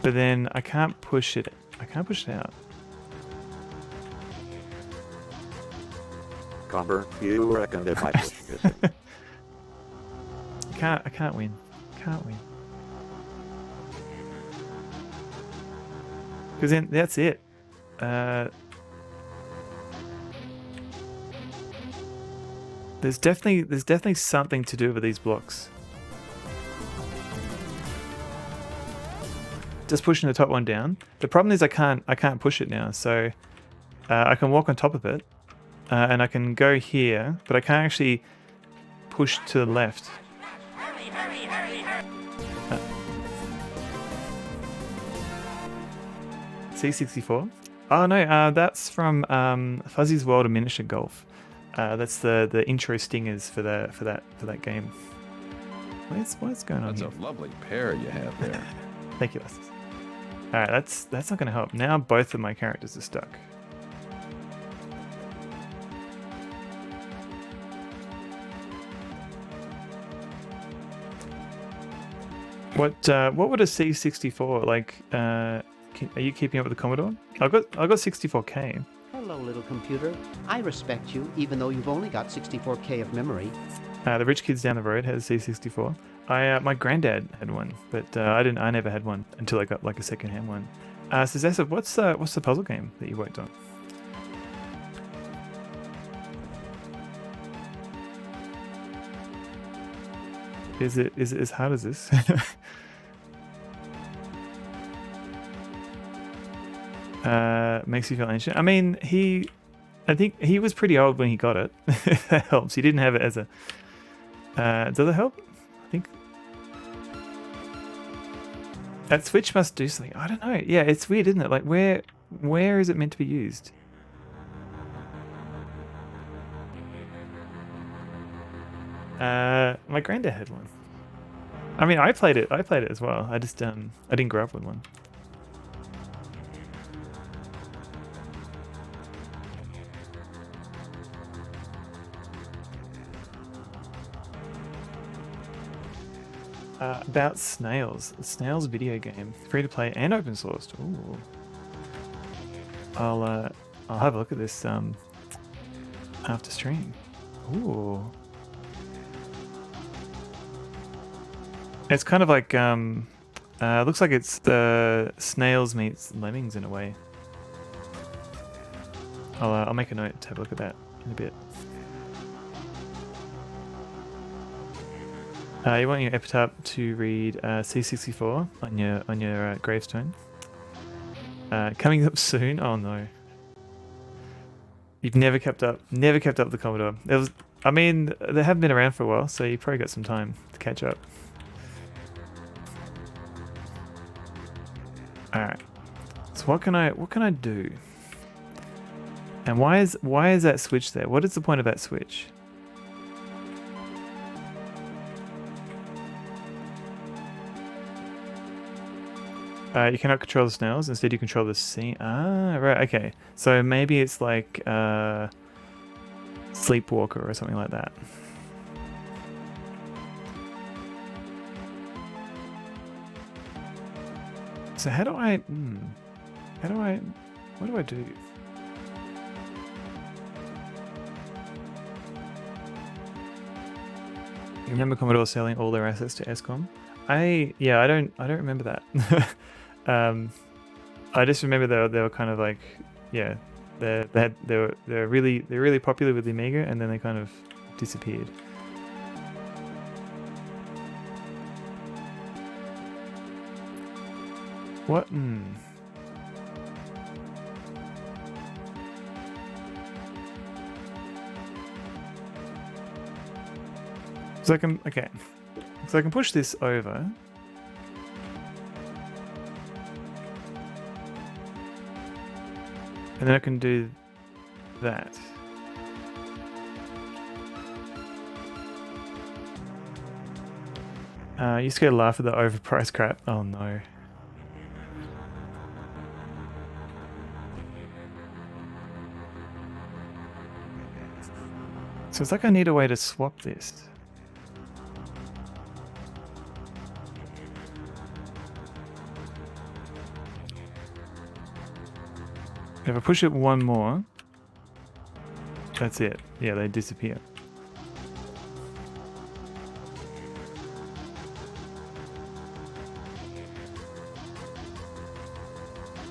but then I can't push it. I can't push it out. Cumber, you reckon if I push this in? I can't win. Can't win. Because then that's it. There's definitely something to do with these blocks. Just pushing the top one down. The problem is I can't push it now. So I can walk on top of it, and I can go here, but I can't actually push to the left. C64? Oh no, that's from Fuzzy's World of Miniature Golf. That's the intro stingers for that game. What's going on That's here? a lovely pair you have there. Thank you, Lasses. All right, that's not going to help. Now both of my characters are stuck. What would a C64 like? Are you keeping up with the Commodore? I got 64K. Hello, little computer. I respect you, even though you've only got 64K of memory. The rich kids down the road had a C64. My granddad had one, but I never had one until I got like a second-hand one. So Zessa, what's the puzzle game that you worked on? Is it as hard as this? Makes you feel ancient. I mean, I think he was pretty old when he got it. That helps. He didn't have it as a. Does it help? I think that switch must do something. I don't know. Yeah, it's weird, isn't it? Like where is it meant to be used? My granddad had one. I mean, I played it as well. I just I didn't grow up with one. About Snails. Snails video game. Free to play and open sourced. Ooh. I'll have a look at this after stream. Ooh. It's kind of like looks like it's the Snails meets Lemmings in a way. I'll make a note to have a look at that in a bit. You want your epitaph to read C64 on your gravestone. Coming up soon. Oh no. You've never kept up the Commodore. I mean, they have been around for a while, so you probably got some time to catch up. All right. So what can I do? And why is that switch there? What is the point of that switch? You cannot control the snails. Instead, you control the scene. Ah, right. Okay. So maybe it's like Sleepwalker or something like that. So how do I? What do I do? You remember Commodore selling all their assets to ESCOM? I don't remember that. I just remember they were kind of like, yeah, they were really popular with the Amiga, and then they kind of disappeared. What? So I can So I can push this over. And then I can do that. You just gotta laugh at the overpriced crap. Oh no. So it's like I need a way to swap this. If I push it one more, that's it. Yeah, they disappear.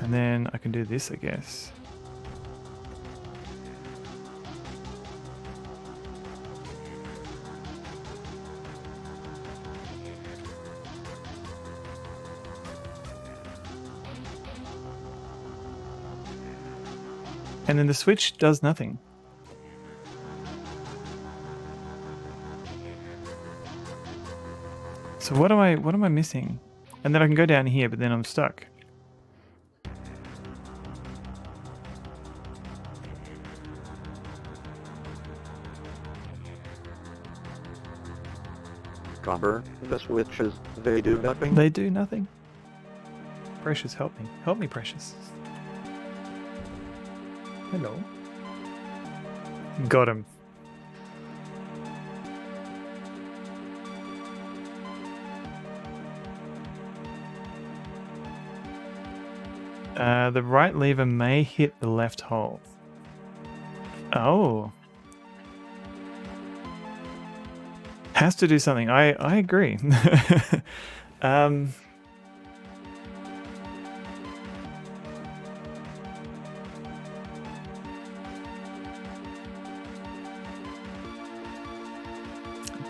And then I can do this, I guess. And then the switch does nothing. So what am I missing? And then I can go down here, but then I'm stuck. Copper, the switches, they do nothing? They do nothing. Precious, help me. Help me, Precious. Hello. Got him. The right lever may hit the left hole. Oh. Has to do something. I agree.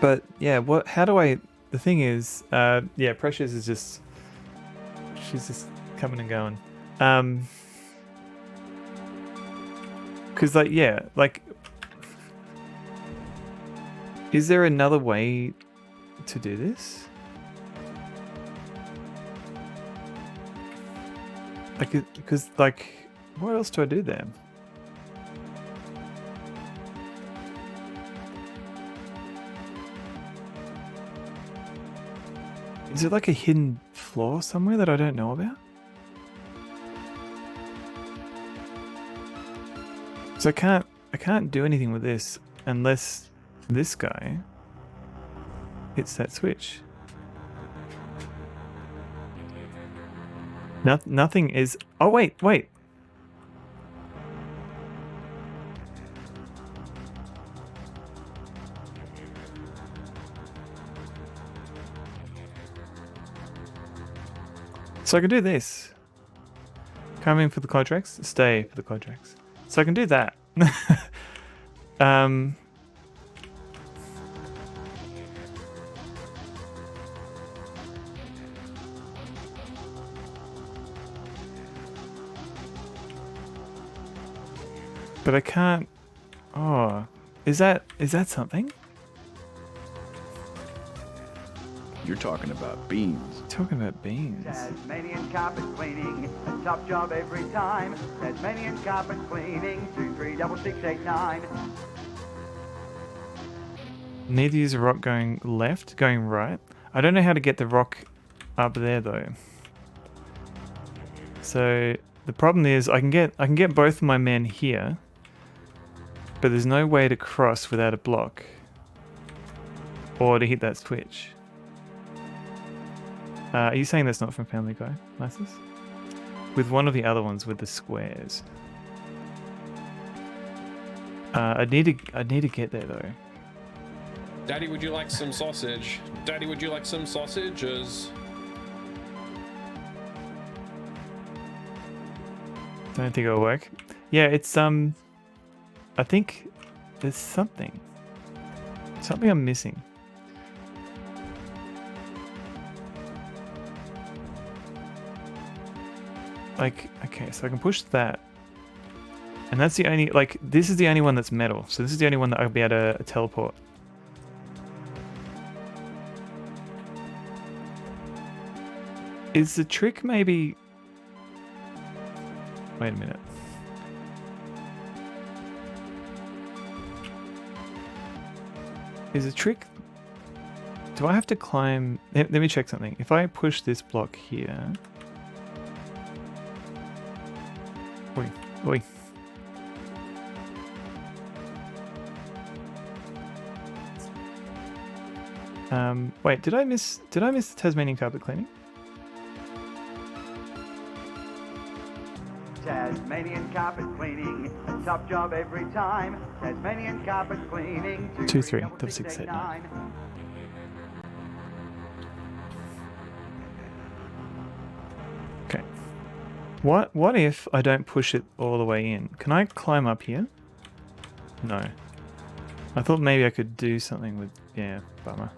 But yeah, how do I, the thing is, yeah, Precious is just, she's just coming and going. Cause like, yeah, like, is there another way to do this? Like, because like, what else do I do there? Is it like a hidden flaw somewhere that I don't know about? So I can't do anything with this unless this guy hits that switch. Nothing is. Oh wait. So I can do this. Come in for the Quadrax, stay for the Quadrax. So I can do that. um, but I can't. Oh, is that something? You're talking about beans. Talking about beans. Tasmanian carpet cleaning, a top job every time. Tasmanian carpet cleaning, 236689. Need to use a rock going left, going right. I don't know how to get the rock up there though. So the problem is I can get both of my men here, but there's no way to cross without a block or to hit that switch. Are you saying that's not from Family Guy, Lysis? With one of the other ones with the squares. I need to get there though. Daddy, would you like some sausage? Daddy, would you like some sausages? Don't think it'll work. Yeah, it's I think there's something I'm missing. Like, okay, so I can push that. And that's the only, like, this is the only one that's metal. So this is the only one that I'll be able to teleport. Is the trick maybe... Wait a minute. Is the trick... Do I have to climb... Let me check something. If I push this block here... Oi, oi. Wait, did I miss the Tasmanian carpet cleaning? Tasmanian carpet cleaning, a top job every time. Tasmanian carpet cleaning, 236689. Okay. What if I don't push it all the way in? Can I climb up here? No. I thought maybe I could do something with... Yeah, bummer.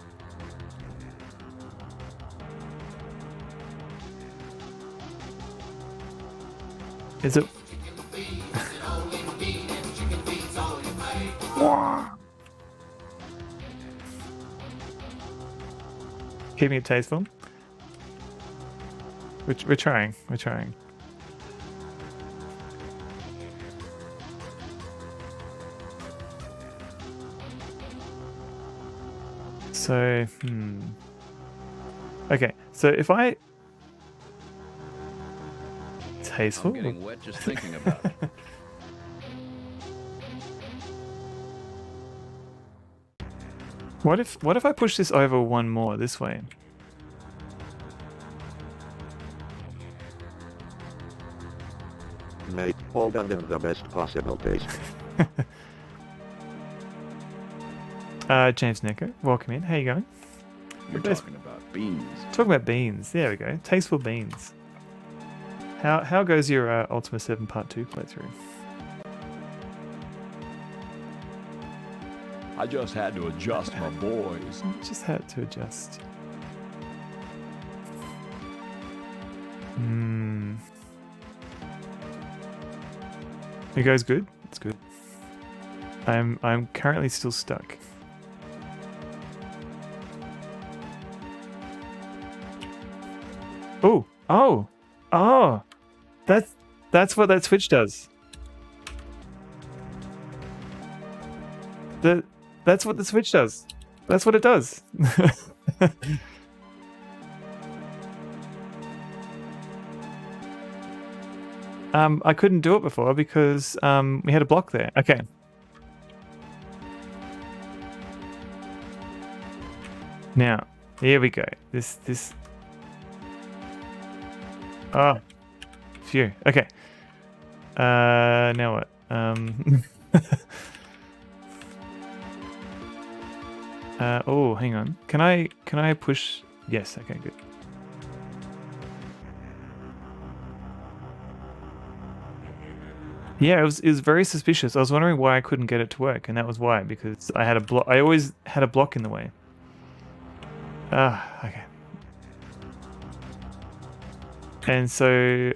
Is it... Keeping it tasteful? We're trying. So, Okay, so if I... Tasteful? I'm getting wet just thinking about it. What if I push this over one more this way? Mate, all done in the best possible taste. James Necker, welcome in. How you going? You're talking about beans. Talking about beans. There we go. Tasteful beans. How goes your Ultima 7 Part 2 playthrough? I just had to adjust my boys. Just had to adjust. It goes good? It's good. I'm currently still stuck. Oh! That's what that switch does. That's what the switch does. That's what it does. I couldn't do it before because we had a block there. Okay. Now, here we go. This. Oh, phew. Okay. Now what? Oh, hang on. Can I push? Yes. Okay. Good. Yeah, it was very suspicious. I was wondering why I couldn't get it to work, and that was why, because I had a block. I always had a block in the way. Ah, okay. And so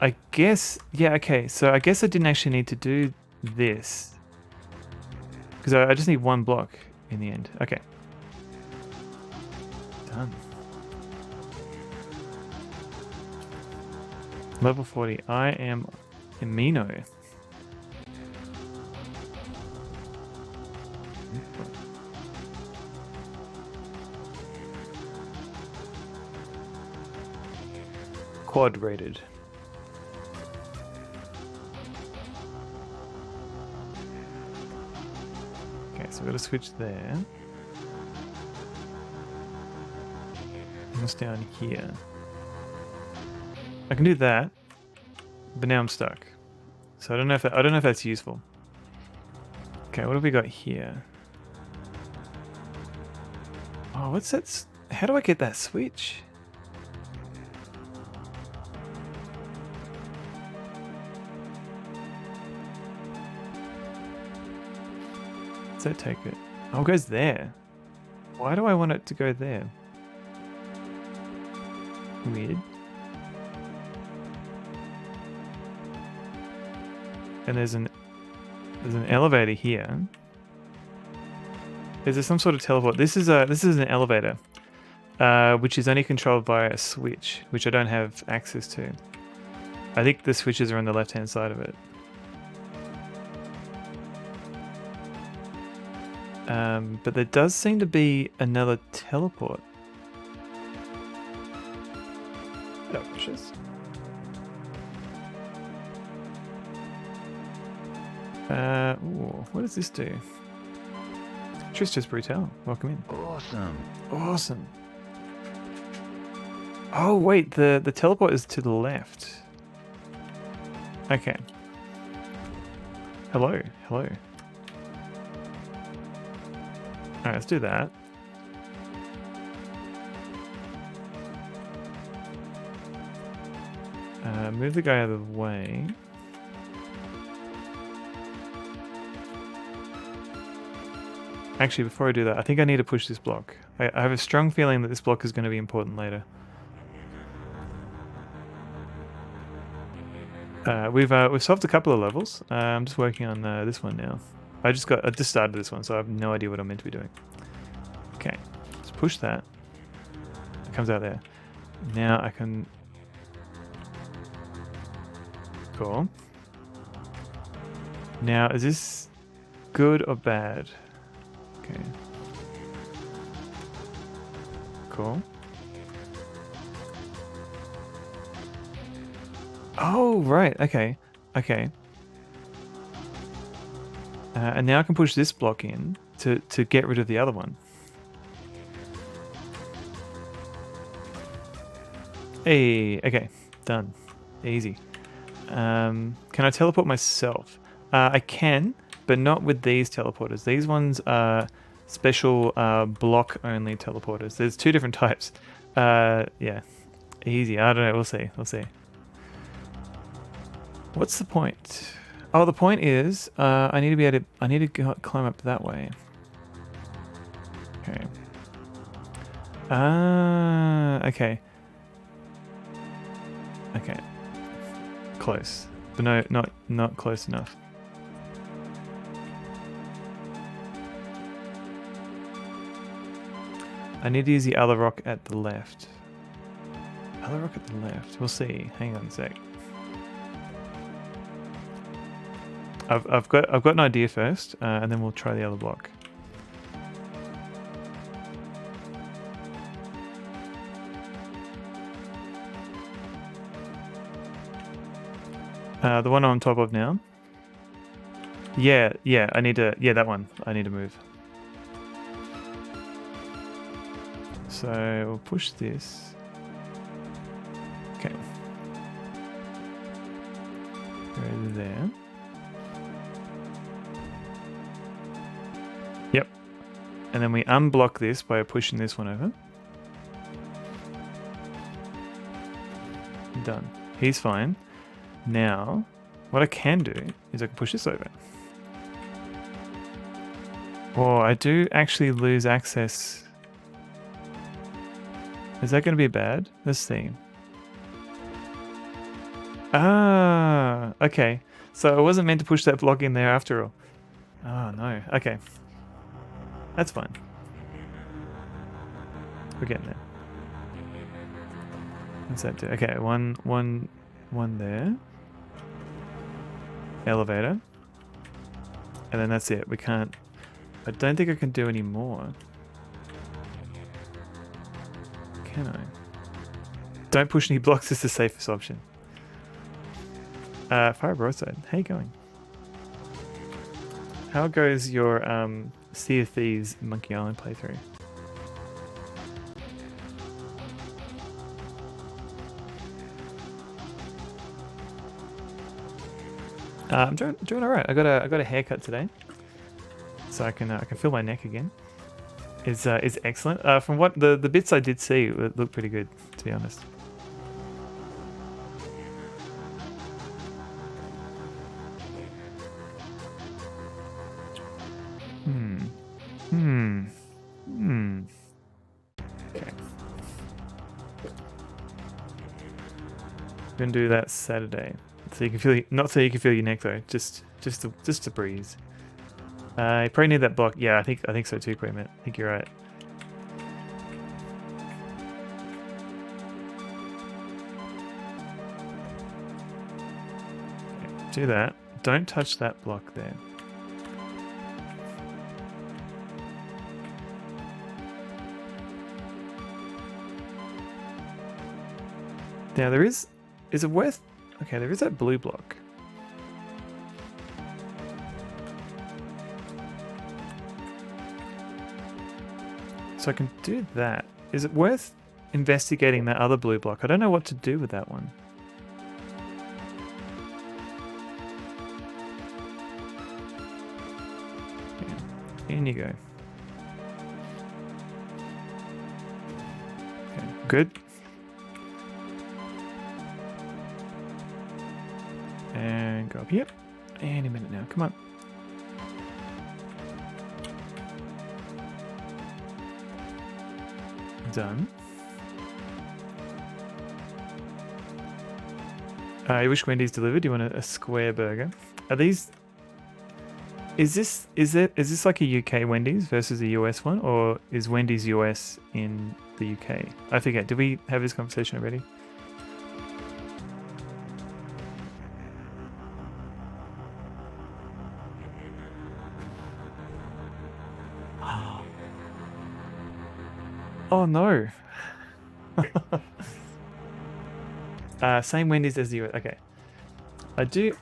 I guess, yeah, okay. So I guess I didn't actually need to do this because I just need one block in the end. Okay. Done. Level 40. I am Amino. Quad rated. Okay, so we've got to switch there. What's down here? I can do that, but now I'm stuck. So I don't know if that's useful. Okay, what have we got here? Oh, what's that? How do I get that switch? Does that take it? Oh, it goes there. Why do I want it to go there? Weird. And there's an elevator here. Is there some sort of teleport? This is an elevator, which is only controlled by a switch, which I don't have access to. I think the switches are on the left-hand side of it. But there does seem to be another teleport. Hello, precious. Ooh, what does this do? Trista's Brutal. Welcome in. Awesome. Awesome. Oh wait, the teleport is to the left. Okay. Hello. Alright, let's do that. Move the guy out of the way. Actually, before I do that, I think I need to push this block. I have a strong feeling that this block is going to be important later. We've solved a couple of levels. I'm just working on this one now. I just started this one, so I have no idea what I'm meant to be doing. Okay, let's push that. It comes out there. Now I can. Cool. Now, is this good or bad? Okay. Cool. Oh, right. Okay. And now I can push this block in to get rid of the other one. Hey, okay. Done. Easy. Can I teleport myself? I can, but not with these teleporters. These ones are special block-only teleporters. There's two different types. Yeah. Easy. I don't know. We'll see. What's the point? Oh, the point is I need to climb up that way. Okay. Okay. Close, but no, not close enough. I need to use the other rock at the left. Other rock at the left. We'll see. Hang on a sec. I've got an idea first, and then we'll try the other block. The one I'm on top of now. Yeah, I need to. Yeah, that one. I need to move. So we'll push this. Okay. Go there. Yep. And then we unblock this by pushing this one over. Done. He's fine. Now, What I can do is I can push this over. Or I do actually lose access. Is that going to be bad? Let's see. Ah, okay. So I wasn't meant to push that block in there after all. Oh no. Okay. That's fine. We're getting there. What's that do? Okay, one there. Elevator. And then that's it. We can't... I don't think I can do any more. Can I? Don't push any blocks is the safest option. Fire broadside. How you going? How goes your Sea of Thieves Monkey Island playthrough? I'm doing all right. I got a haircut today, so I can feel my neck again. Is excellent. From what the bits I did see, it looked pretty good, to be honest. Okay. Gonna do that Saturday, so you can feel not so you can feel your neck though, just a breeze. You probably need that block. Yeah, I think so too, Quaymet. I think you're right. Okay, do that. Don't touch that block there. Now there is it worth... Okay, there is that blue block. So I can do that. Is it worth investigating that other blue block? I don't know what to do with that one. Okay, in you go. Okay, good. And go up here. Any minute now, come on. Done. You wish Wendy's delivered? You want a square burger? Are these... Is this like a UK Wendy's versus a US one? Or is Wendy's US in the UK? I forget. Did we have this conversation already? Oh no. Same Wendy's as the US. Okay.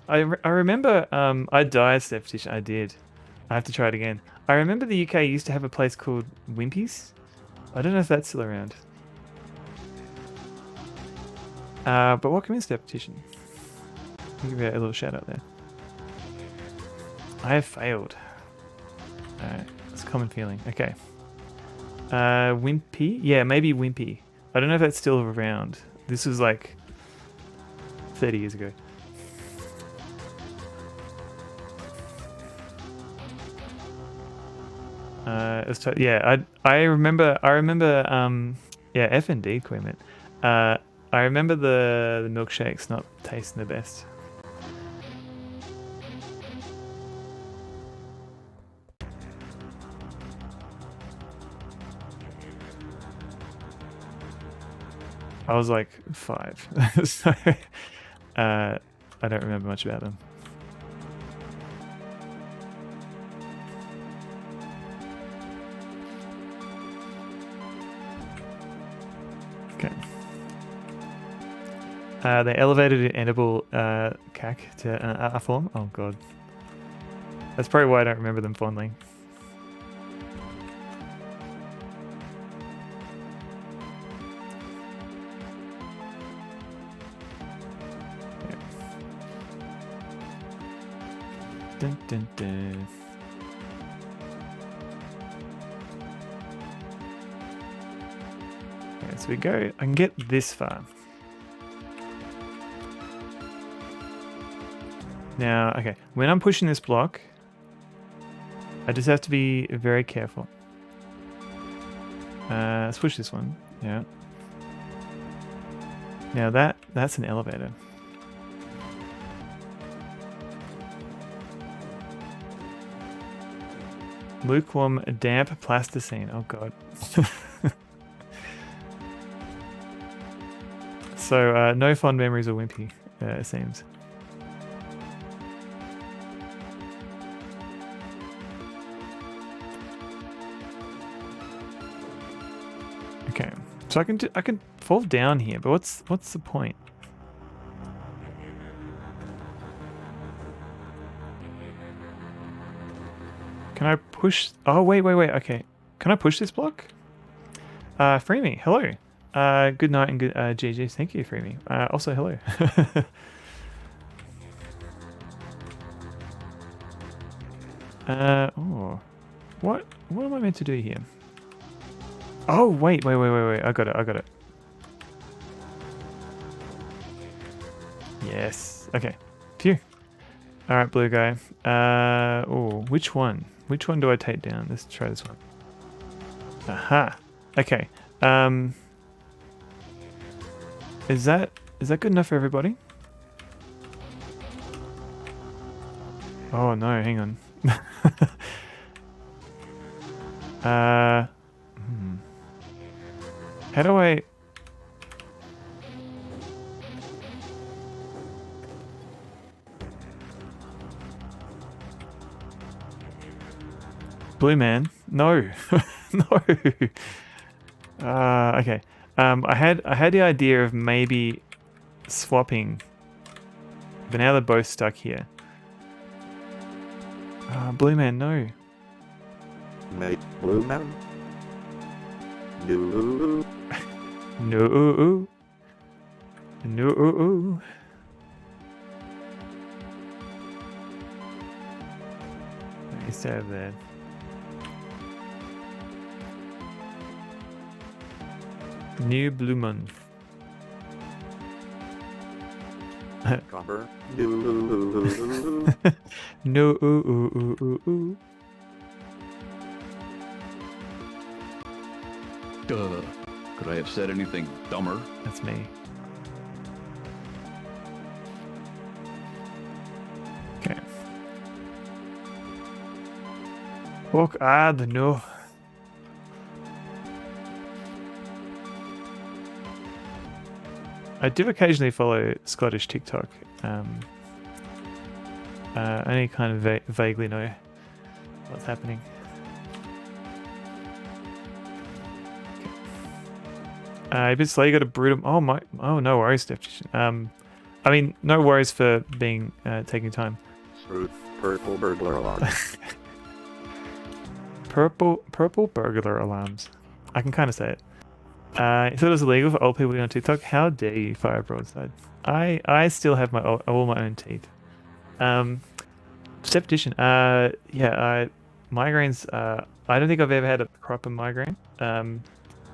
I remember I died, Steph. I did. I have to try it again. I remember the UK used to have a place called Wimpy's. I don't know if that's still around. But welcome in, Steph Petition. I'll give you a little shout out there. I have failed. Alright, it's a common feeling. Okay. Wimpy? Yeah, maybe Wimpy. I don't know if that's still around. This was like 30 years ago. Yeah, I remember yeah, F indeed, Quaymet. I remember the milkshakes not tasting the best. I was like 5, so I don't remember much about them. Okay. They elevated an edible CAC to an A form. Oh god. That's probably why I don't remember them fondly. Dun, dun, dun. Okay, so we go. I can get this far. Now, okay, when I'm pushing this block, I just have to be very careful. Let's push this one. Yeah. Now that's an elevator. Lukewarm, damp plasticine. Oh god. So no fond memories of Wimpy, it seems. Okay, so I can fall down here, but what's the point? Can I push? Oh wait. Okay, can I push this block? Free me. Hello. Good night and good GG's. Thank you, Free me. Also hello. Oh, what am I meant to do here? Oh wait. I got it. Yes. Okay. Phew. All right, blue guy. Oh, which one? Which one do I take down? Let's try this one. Aha. Okay. Is that good enough for everybody? Oh no, hang on. How do I? Blue man, no, no. Okay. I had the idea of maybe swapping, but now they're both stuck here. Blue man, no. Mate, blue man. No. No. No. He's stay over there. New blue moon. Copper. No. Duh. Could I have said anything dumber? That's me. Okay. Walk ad no. I do occasionally follow Scottish TikTok. Only kind of vaguely know what's happening. A bit slow. You got to brood them. Oh my! Oh no worries, Steph. I mean, no worries for being taking time. Purple burglar alarm. Purple burglar alarms. I can kind of say it. You thought it was illegal for old people to be on TikTok? How dare you fire a broadside? I still have all my own teeth. Step petition. Migraines. I don't think I've ever had a proper migraine.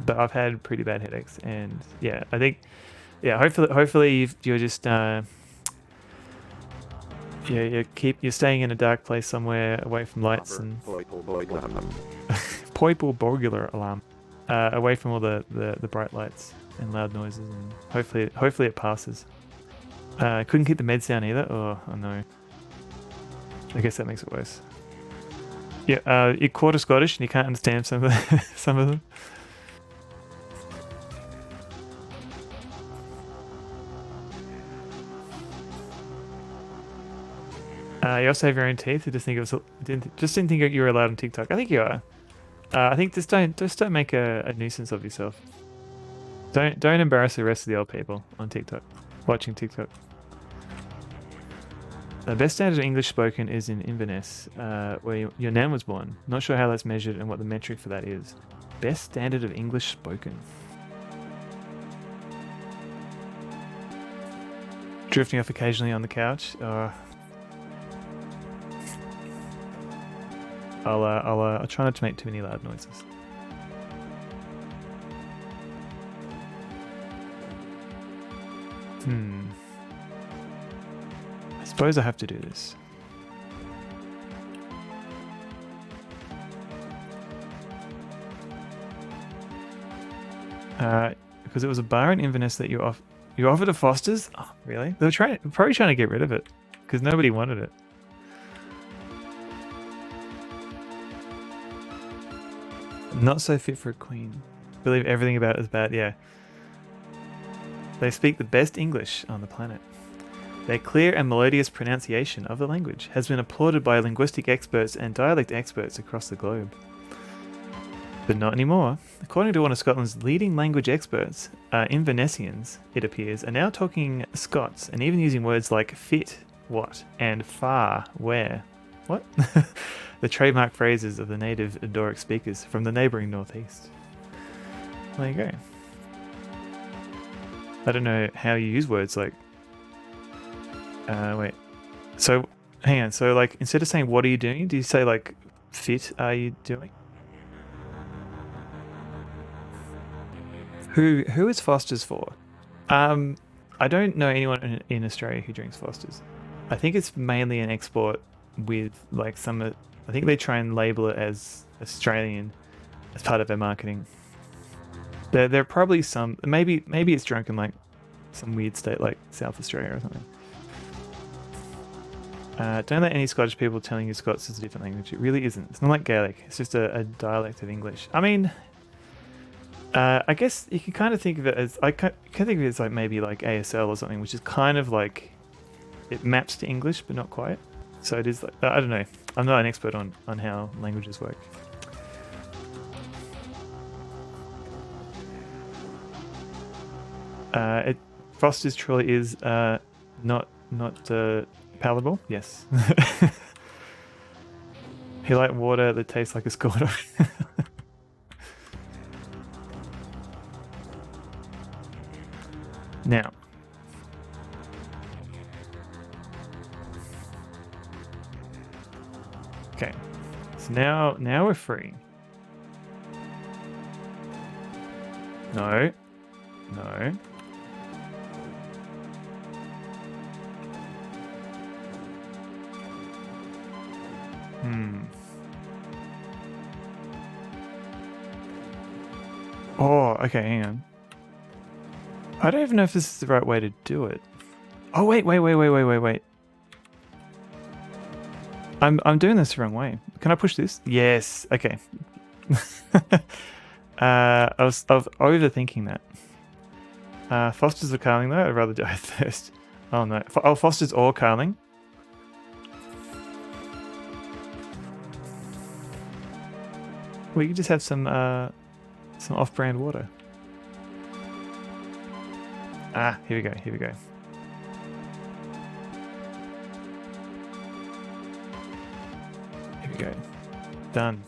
But I've had pretty bad headaches, and yeah, I think, yeah, hopefully you're just you're staying in a dark place somewhere away from lights and Poiple burglar alarm. Away from all the bright lights and loud noises, and hopefully it passes. Couldn't keep the meds down either. Oh no. I guess that makes it worse. Yeah, you're quarter Scottish and you can't understand some of them. You also have your own teeth. I just think didn't think you were allowed on TikTok. I think you are. I think just don't make a nuisance of yourself. Don't embarrass the rest of the old people on TikTok, watching TikTok. The best standard of English spoken is in Inverness, where your nan was born. Not sure how that's measured and what the metric for that is. Best standard of English spoken. Drifting off occasionally on the couch. I'll try not to make too many loud noises. I suppose I have to do this. Because it was a bar in Inverness that you offered to Foster's. Oh, really? They were probably trying to get rid of it because nobody wanted it. Not so fit for a queen. Believe everything about it is bad. Yeah. They speak the best English on the planet. Their clear and melodious pronunciation of the language has been applauded by linguistic experts and dialect experts across the globe. But not anymore. According to one of Scotland's leading language experts, Invernessians, it appears, are now talking Scots and even using words like fit, what, and far, where. What? The trademark phrases of the native Doric speakers from the neighbouring northeast. There you go. I don't know how you use words like... wait. So, hang on. So, like, instead of saying, what are you doing? Do you say, like, fit are you doing? Who is Foster's for? I don't know anyone in Australia who drinks Foster's. I think it's mainly an export with, like, some... I think they try and label it as Australian as part of their marketing. There are probably some... Maybe it's drunk in, like, some weird state like South Australia or something. Don't let any Scottish people telling you Scots is a different language. It really isn't. It's not like Gaelic. It's just a dialect of English. I mean, I guess you can kind of think of it as... I can think of it as like maybe like ASL or something, which is kind of like... It maps to English, but not quite. So it is like... I don't know. I'm not an expert on how languages work. Foster's truly is not palatable. Yes. He like water that tastes like a Scordo. Now. Okay. So now we're free. No. No. Oh, okay, hang on. I don't even know if this is the right way to do it. Oh, wait. I'm doing this the wrong way. Can I push this? Yes. Okay. I was overthinking that. Foster's or Carling though? I'd rather do it first. Oh no. Foster's or Carling. We could just have some off-brand water. Ah, here we go. Here we go. Done.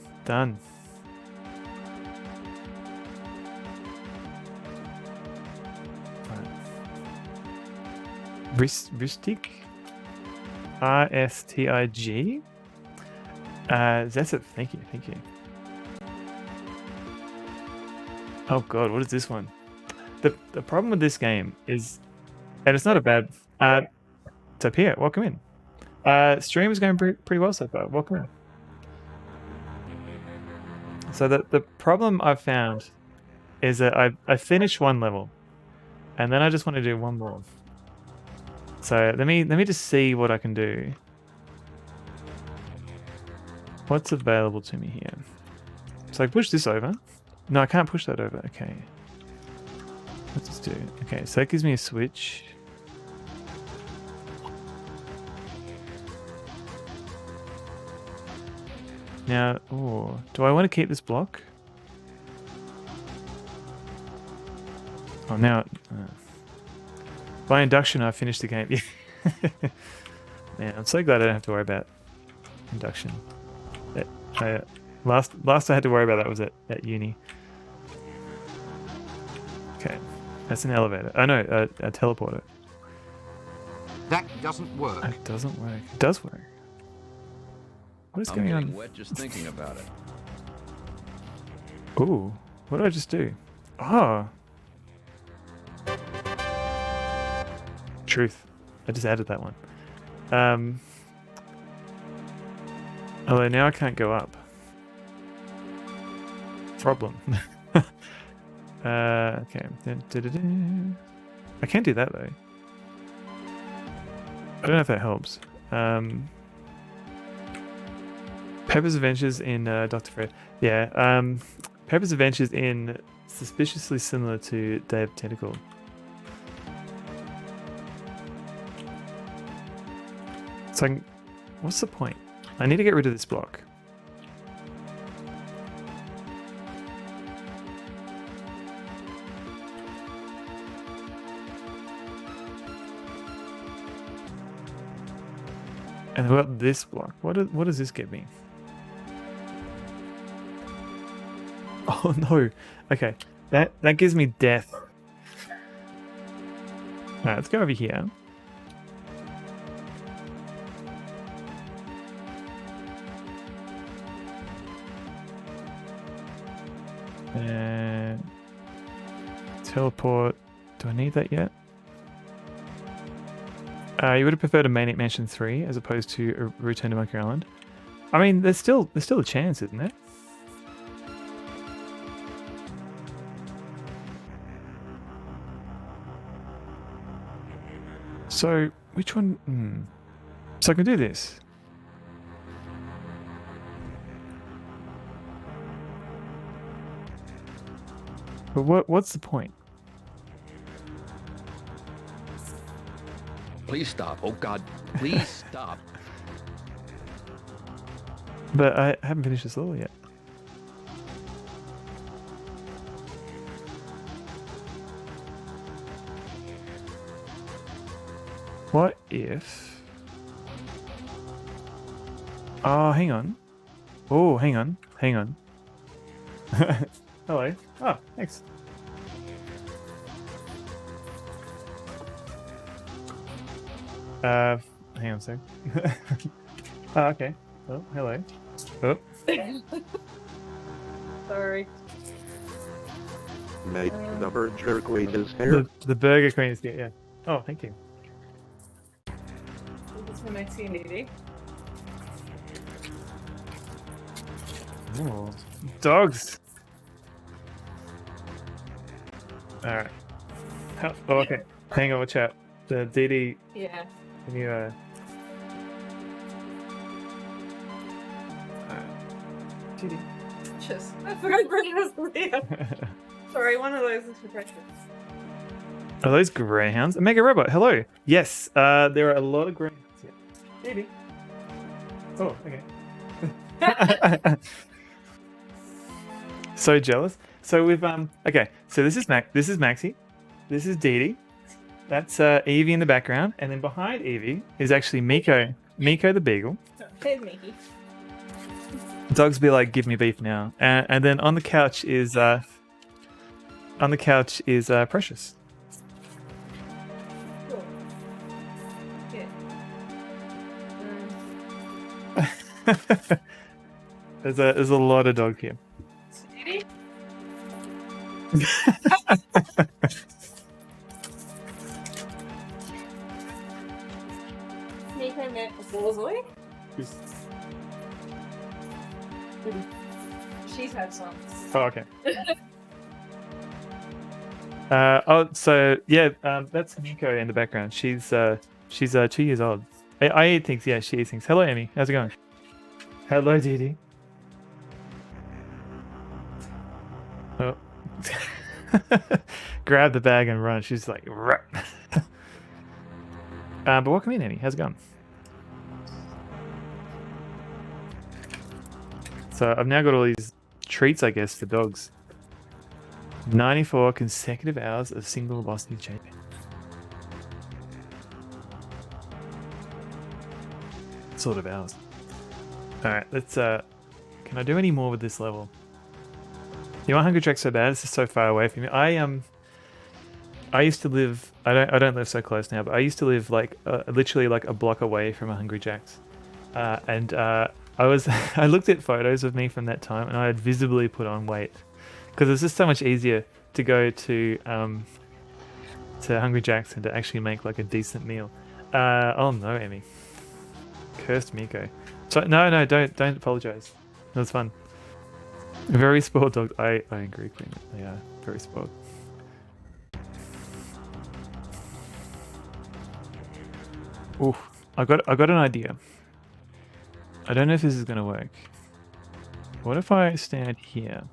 Ristig? RSTIG? That's it. Thank you. Oh god, what is this one? The problem with this game is, and it's not a bad... it's up here. Welcome in. Stream is going pretty well so far. Welcome in. So the problem I've found is that I finished one level, and then I just want to do one more. So let me just see what I can do. What's available to me here? So I push this over. No, I can't push that over. Okay. Let's just do it. Okay, so that gives me a switch. Now, do I want to keep this block? Oh, now... by induction, I finished the game. Man, I'm so glad I don't have to worry about induction. Last I had to worry about that was at uni. Okay, that's an elevator. Oh no, a teleporter. That doesn't work. It doesn't work. It does work. What is going on? I'm getting wet just thinking about it. Ooh, what did I just do? Oh. Truth. I just added that one. Although now I can't go up. Problem. Okay. I can't do that though. I don't know if that helps. Pepper's Adventures in Dr. Fred. Yeah. Pepper's Adventures in suspiciously similar to Day of Tentacle. So what's the point? I need to get rid of this block. And what about this block? What does this get me? Oh no. Okay. That gives me death. Alright, let's go over here. And teleport. Do I need that yet? You would have preferred a Maniac Mansion 3 as opposed to a Return to Monkey Island. I mean, there's still a chance, isn't there? So, which one? So I can do this. But what's the point? Please stop. Oh God, please stop. But I haven't finished this level yet. What if... Oh, hang on. Oh, hang on. Hang on. Hello. Oh, thanks. Hang on a sec. Oh, okay. Oh, hello. Oh. Sorry. Make the Burger Queen is here. The Burger Queen is here, yeah. Oh, thank you. This one I see needy. Oh, dogs. Alright. Oh, okay. Hang on, watch out. The DD. Yeah. Can you, DD. Just. I forgot Brendan was Leo. Sorry, one of those is for breakfast. Are those greyhounds? A mega robot. Hello. Yes. There are a lot of greyhounds here. DD. Oh, okay. So jealous. So we've okay. So this is Maxie. This is Dee Dee. That's Evie in the background, and then behind Evie is actually Miko. Miko the beagle. Hey, Mickey. Dogs be like, give me beef now. And then on the couch is Precious. Cool. Yeah. There's a lot of dog here. Dee Miko met Bullseye. She's had some. Oh, okay. So yeah, that's Miko in the background. She's 2 years old. I eat things. Yeah, she eats things. Hello, Amy. How's it going? Hello, Dee Dee. Oh. Grab the bag and run. She's like, but welcome in, Amy. How's it going? So I've now got all these treats, I guess, for dogs. 94 consecutive hours of single velocity chasing. Sort of hours. Alright, let's can I do any more with this level? You want Hungry Jack's so bad, this is so far away from me. I used to live I don't live so close now, but I used to live like literally like a block away from a Hungry Jack's. I looked at photos of me from that time and I had visibly put on weight because it's just so much easier to go to Hungry Jack's and to actually make like a decent meal. Oh no, Emmy. Cursed Miko. So no, don't apologize. That's fun. Very spoiled dog. I agree, Queen. They are very spoiled. Oof. I got an idea. I don't know if this is gonna work. What if I stand here?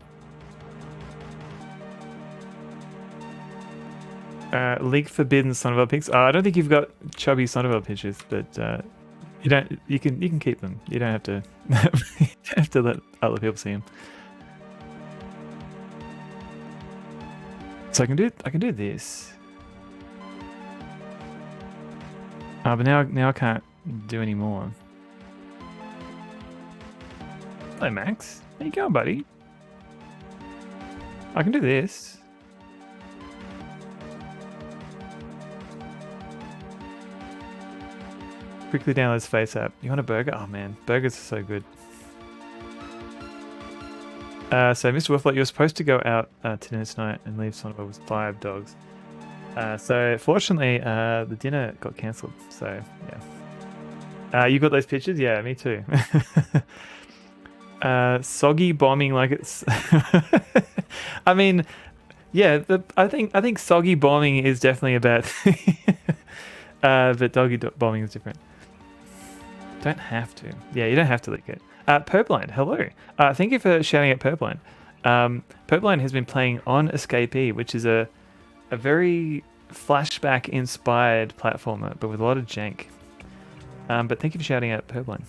League forbidden Sonnevel pics. I don't think you've got chubby Sonnevel pictures, but you don't. You can keep them. You don't have to. You don't have to let other people see them. So I can do this. But now I can't do any more. Hello, Max. How you going, buddy? I can do this. Quickly download this face app. You want a burger? Oh man, burgers are so good. So Mr. Wolflight, you were supposed to go out to dinner tonight and leave Sonnevel with 5 dogs. So fortunately, the dinner got cancelled. So yeah. You got those pictures? Yeah, me too. Soggy bombing like it's. I mean, yeah. I think soggy bombing is definitely a bad thing. But doggy bombing is different. Don't have to. Yeah, you don't have to lick it. Purblind, hello. Thank you for shouting at Purblind. Purblind has been playing on Escapee, which is a very flashback-inspired platformer, but with a lot of jank. But thank you for shouting out Purblind.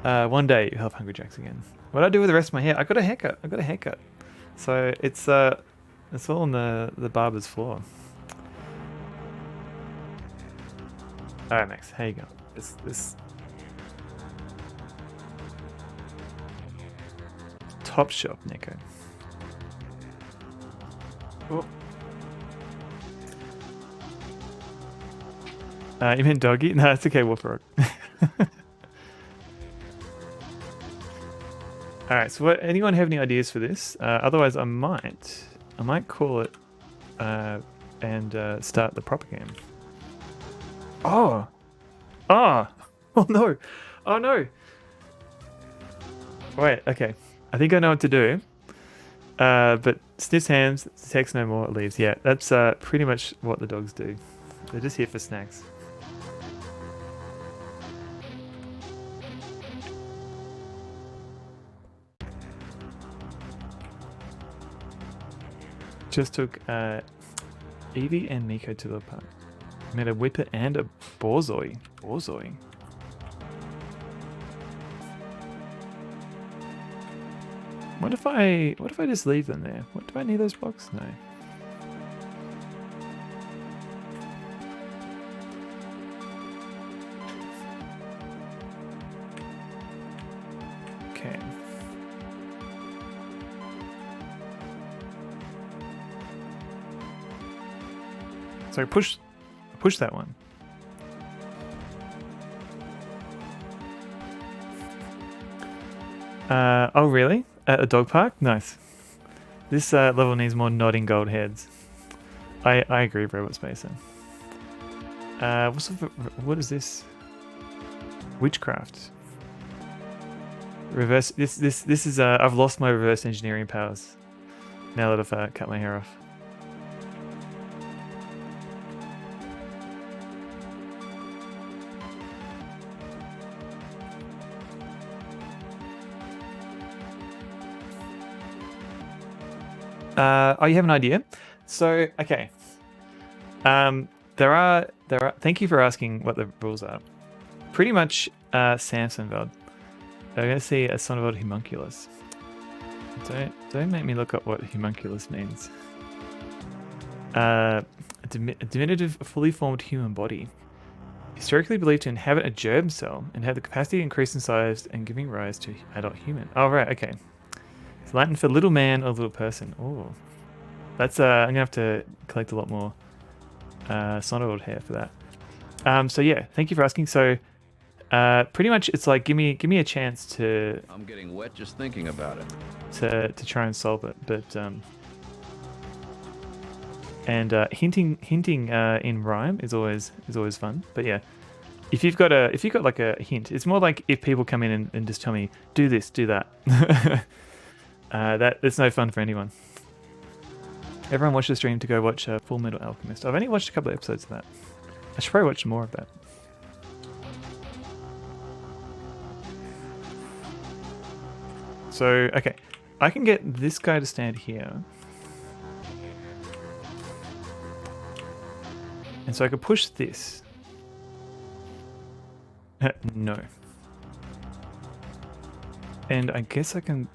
One day you'll have Hungry Jacks again. What do I do with the rest of my hair? I got a haircut. So it's all on the barber's floor. All right, Max. How you going? This Top Shop, Nico. Oh. You meant doggy? No, it's okay, Wolf Rock. All right. So, anyone have any ideas for this? Otherwise, I might call it and start the proper game. Oh no! Oh no! Wait. Okay. I think I know what to do. But sniffs hands, takes no more, leaves. Yeah, that's pretty much what the dogs do. They're just here for snacks. Just took Evie and Miko to the park. Met a whippet and a borzoi. Borzoi. What if I just leave them there? What, do I need those blocks? No. Okay. So push that one. Oh really? At a dog park? Nice. This level needs more nodding gold heads. I agree, Robot Spacer. What is this? Witchcraft. Reverse. This is. I've lost my reverse engineering powers. Now that I've cut my hair off. Oh, you have an idea? So, okay. There are. Thank you for asking what the rules are. Pretty much, Samsonveld. I'm going to see a Sonnevel homunculus. Don't make me look up what homunculus means. A diminutive, fully formed human body. Historically believed to inhabit a germ cell and have the capacity to increase in size and giving rise to adult human. Oh, right, okay. It's Latin for little man or little person. Oh, that's I'm gonna have to collect a lot more Sonnevel hair for that. So yeah, thank you for asking. So pretty much it's like give me a chance to. I'm getting wet just thinking about it. To try and solve it, but and hinting in rhyme is always fun. But yeah, if you've got like a hint, it's more like if people come in and just tell me, do this, do that. It's no fun for anyone. Everyone watch the stream to go watch Full Metal Alchemist. I've only watched a couple of episodes of that. I should probably watch more of that. So, okay. I can get this guy to stand here. And so I could push this. No. And I guess I can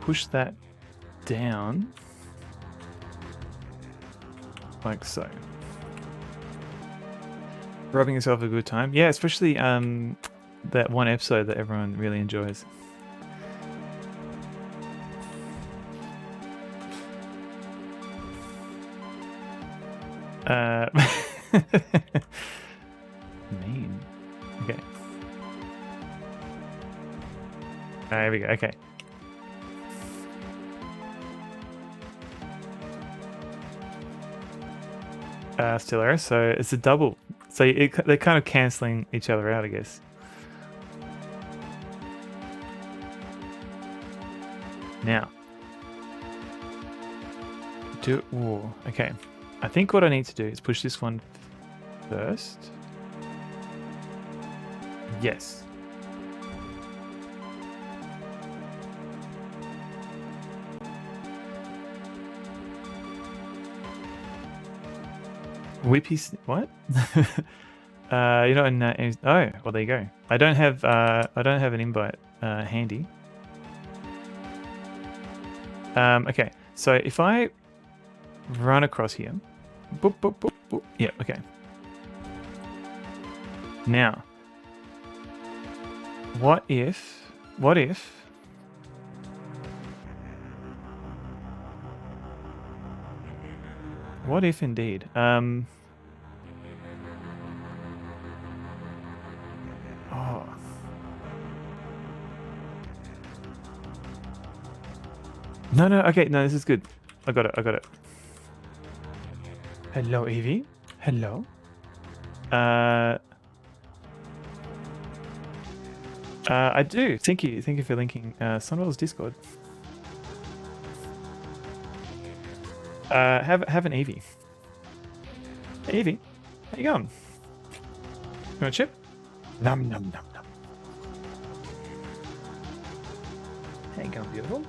push that down. Like so. Rubbing yourself a good time. Yeah, especially that one episode that everyone really enjoys. Mean. Okay. There we go. Okay. Still error. So it's a double. So they're kind of cancelling each other out, I guess. Now. Okay. I think what I need to do is push this one first. Yes. Whippy, what? You're not in. Oh, well, there you go. I don't have an invite handy. Okay. So if I run across here. Boop, boop, boop, boop. Yeah, okay. Now, what if indeed? Oh. No, okay, no, this is good. I got it. Hello, Evie. Hello. I do. Thank you for linking Sunwell's Discord. Have an Evie. Hey, Evie, how you going? You want a chip? Nom nom nom nom. How you going, beautiful?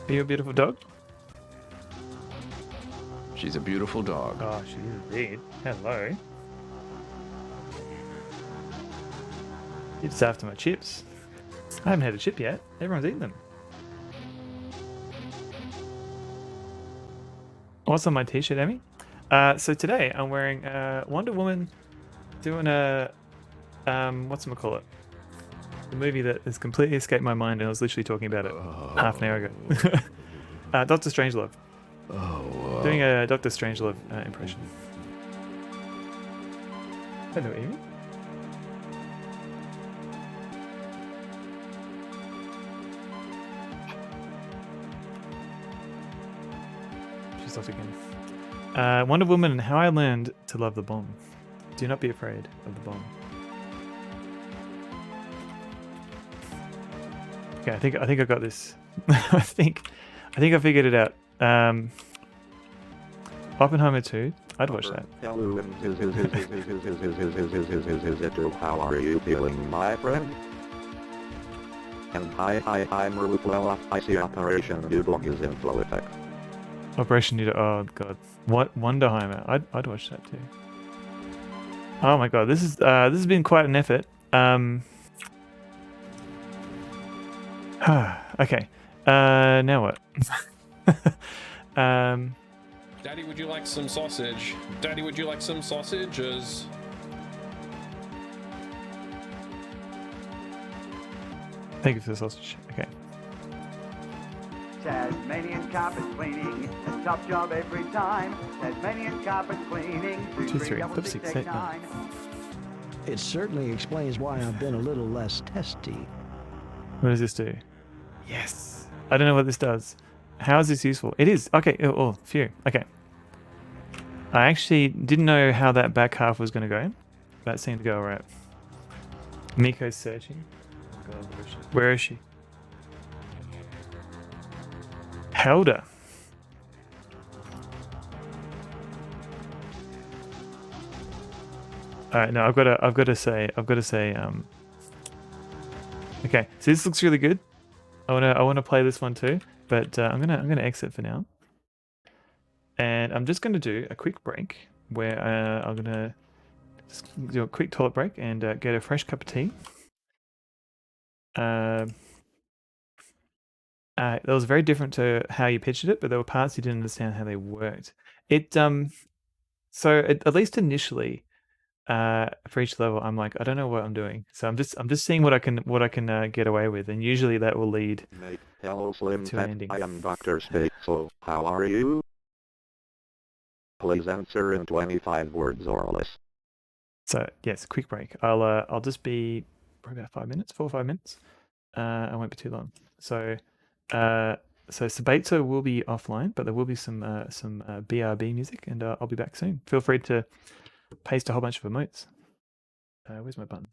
Are you a beautiful dog? She's a beautiful dog. Oh, she is indeed. Hello. You're just after my chips. I haven't had a chip yet. Everyone's eating them. What's on my t-shirt, Emmy? So today I'm wearing Wonder Woman doing a whatchamacallit? The movie that has completely escaped my mind and I was literally talking about it half an hour ago. Dr. Strangelove. Doing a Dr. Strangelove impression. Hello, Amy. She's off again. Wonder Woman and How I Learned to Love the Bomb. Do not be afraid of the bomb. Okay, I think I got this. I think I figured it out. Oppenheimer 2. I'd watch that. How are you feeling, my friend? And hi, I'm Rupella. I see Operation Noodle is in full effect. Operation Noodle. Oh god. What Wonderheimer? I'd watch that too. Oh my god, this has been quite an effort. Okay. Now what? Daddy, would you like some sausage? Daddy, would you like some sausages? Thank you for the sausage. Okay. Tasmanian carpet cleaning, a top job every time. Tasmanian carpet cleaning, 2366689. It certainly explains why I've been a little less testy. What does this do? Yes. I don't know what this does. How is this useful? It is. Okay. Oh, phew. Okay. I actually didn't know how that back half was going to go. That seemed to go alright. Miko's searching. Oh God, where is she? Helder. Alright, no, I've got to say, okay, so this looks really good. I wanna play this one too, but I'm gonna exit for now, and I'm just gonna do a quick break where I'm gonna just do a quick toilet break and get a fresh cup of tea. That was very different to how you pitched it, but there were parts you didn't understand how they worked. So at least initially, for each level, I'm like, I don't know what I'm doing, so I'm just seeing what I can get away with, and usually that will lead Hello, Slim to an Pet. ending. I am Dr. Spateful. How are you? Please answer in 25 words or less. So yes, quick break. I'll just be probably about 5 minutes, 4 or 5 minutes. I won't be too long. So Sabato will be offline, but there will be some BRB music, and I'll be back soon. Feel free to paste a whole bunch of emotes. Where's my button?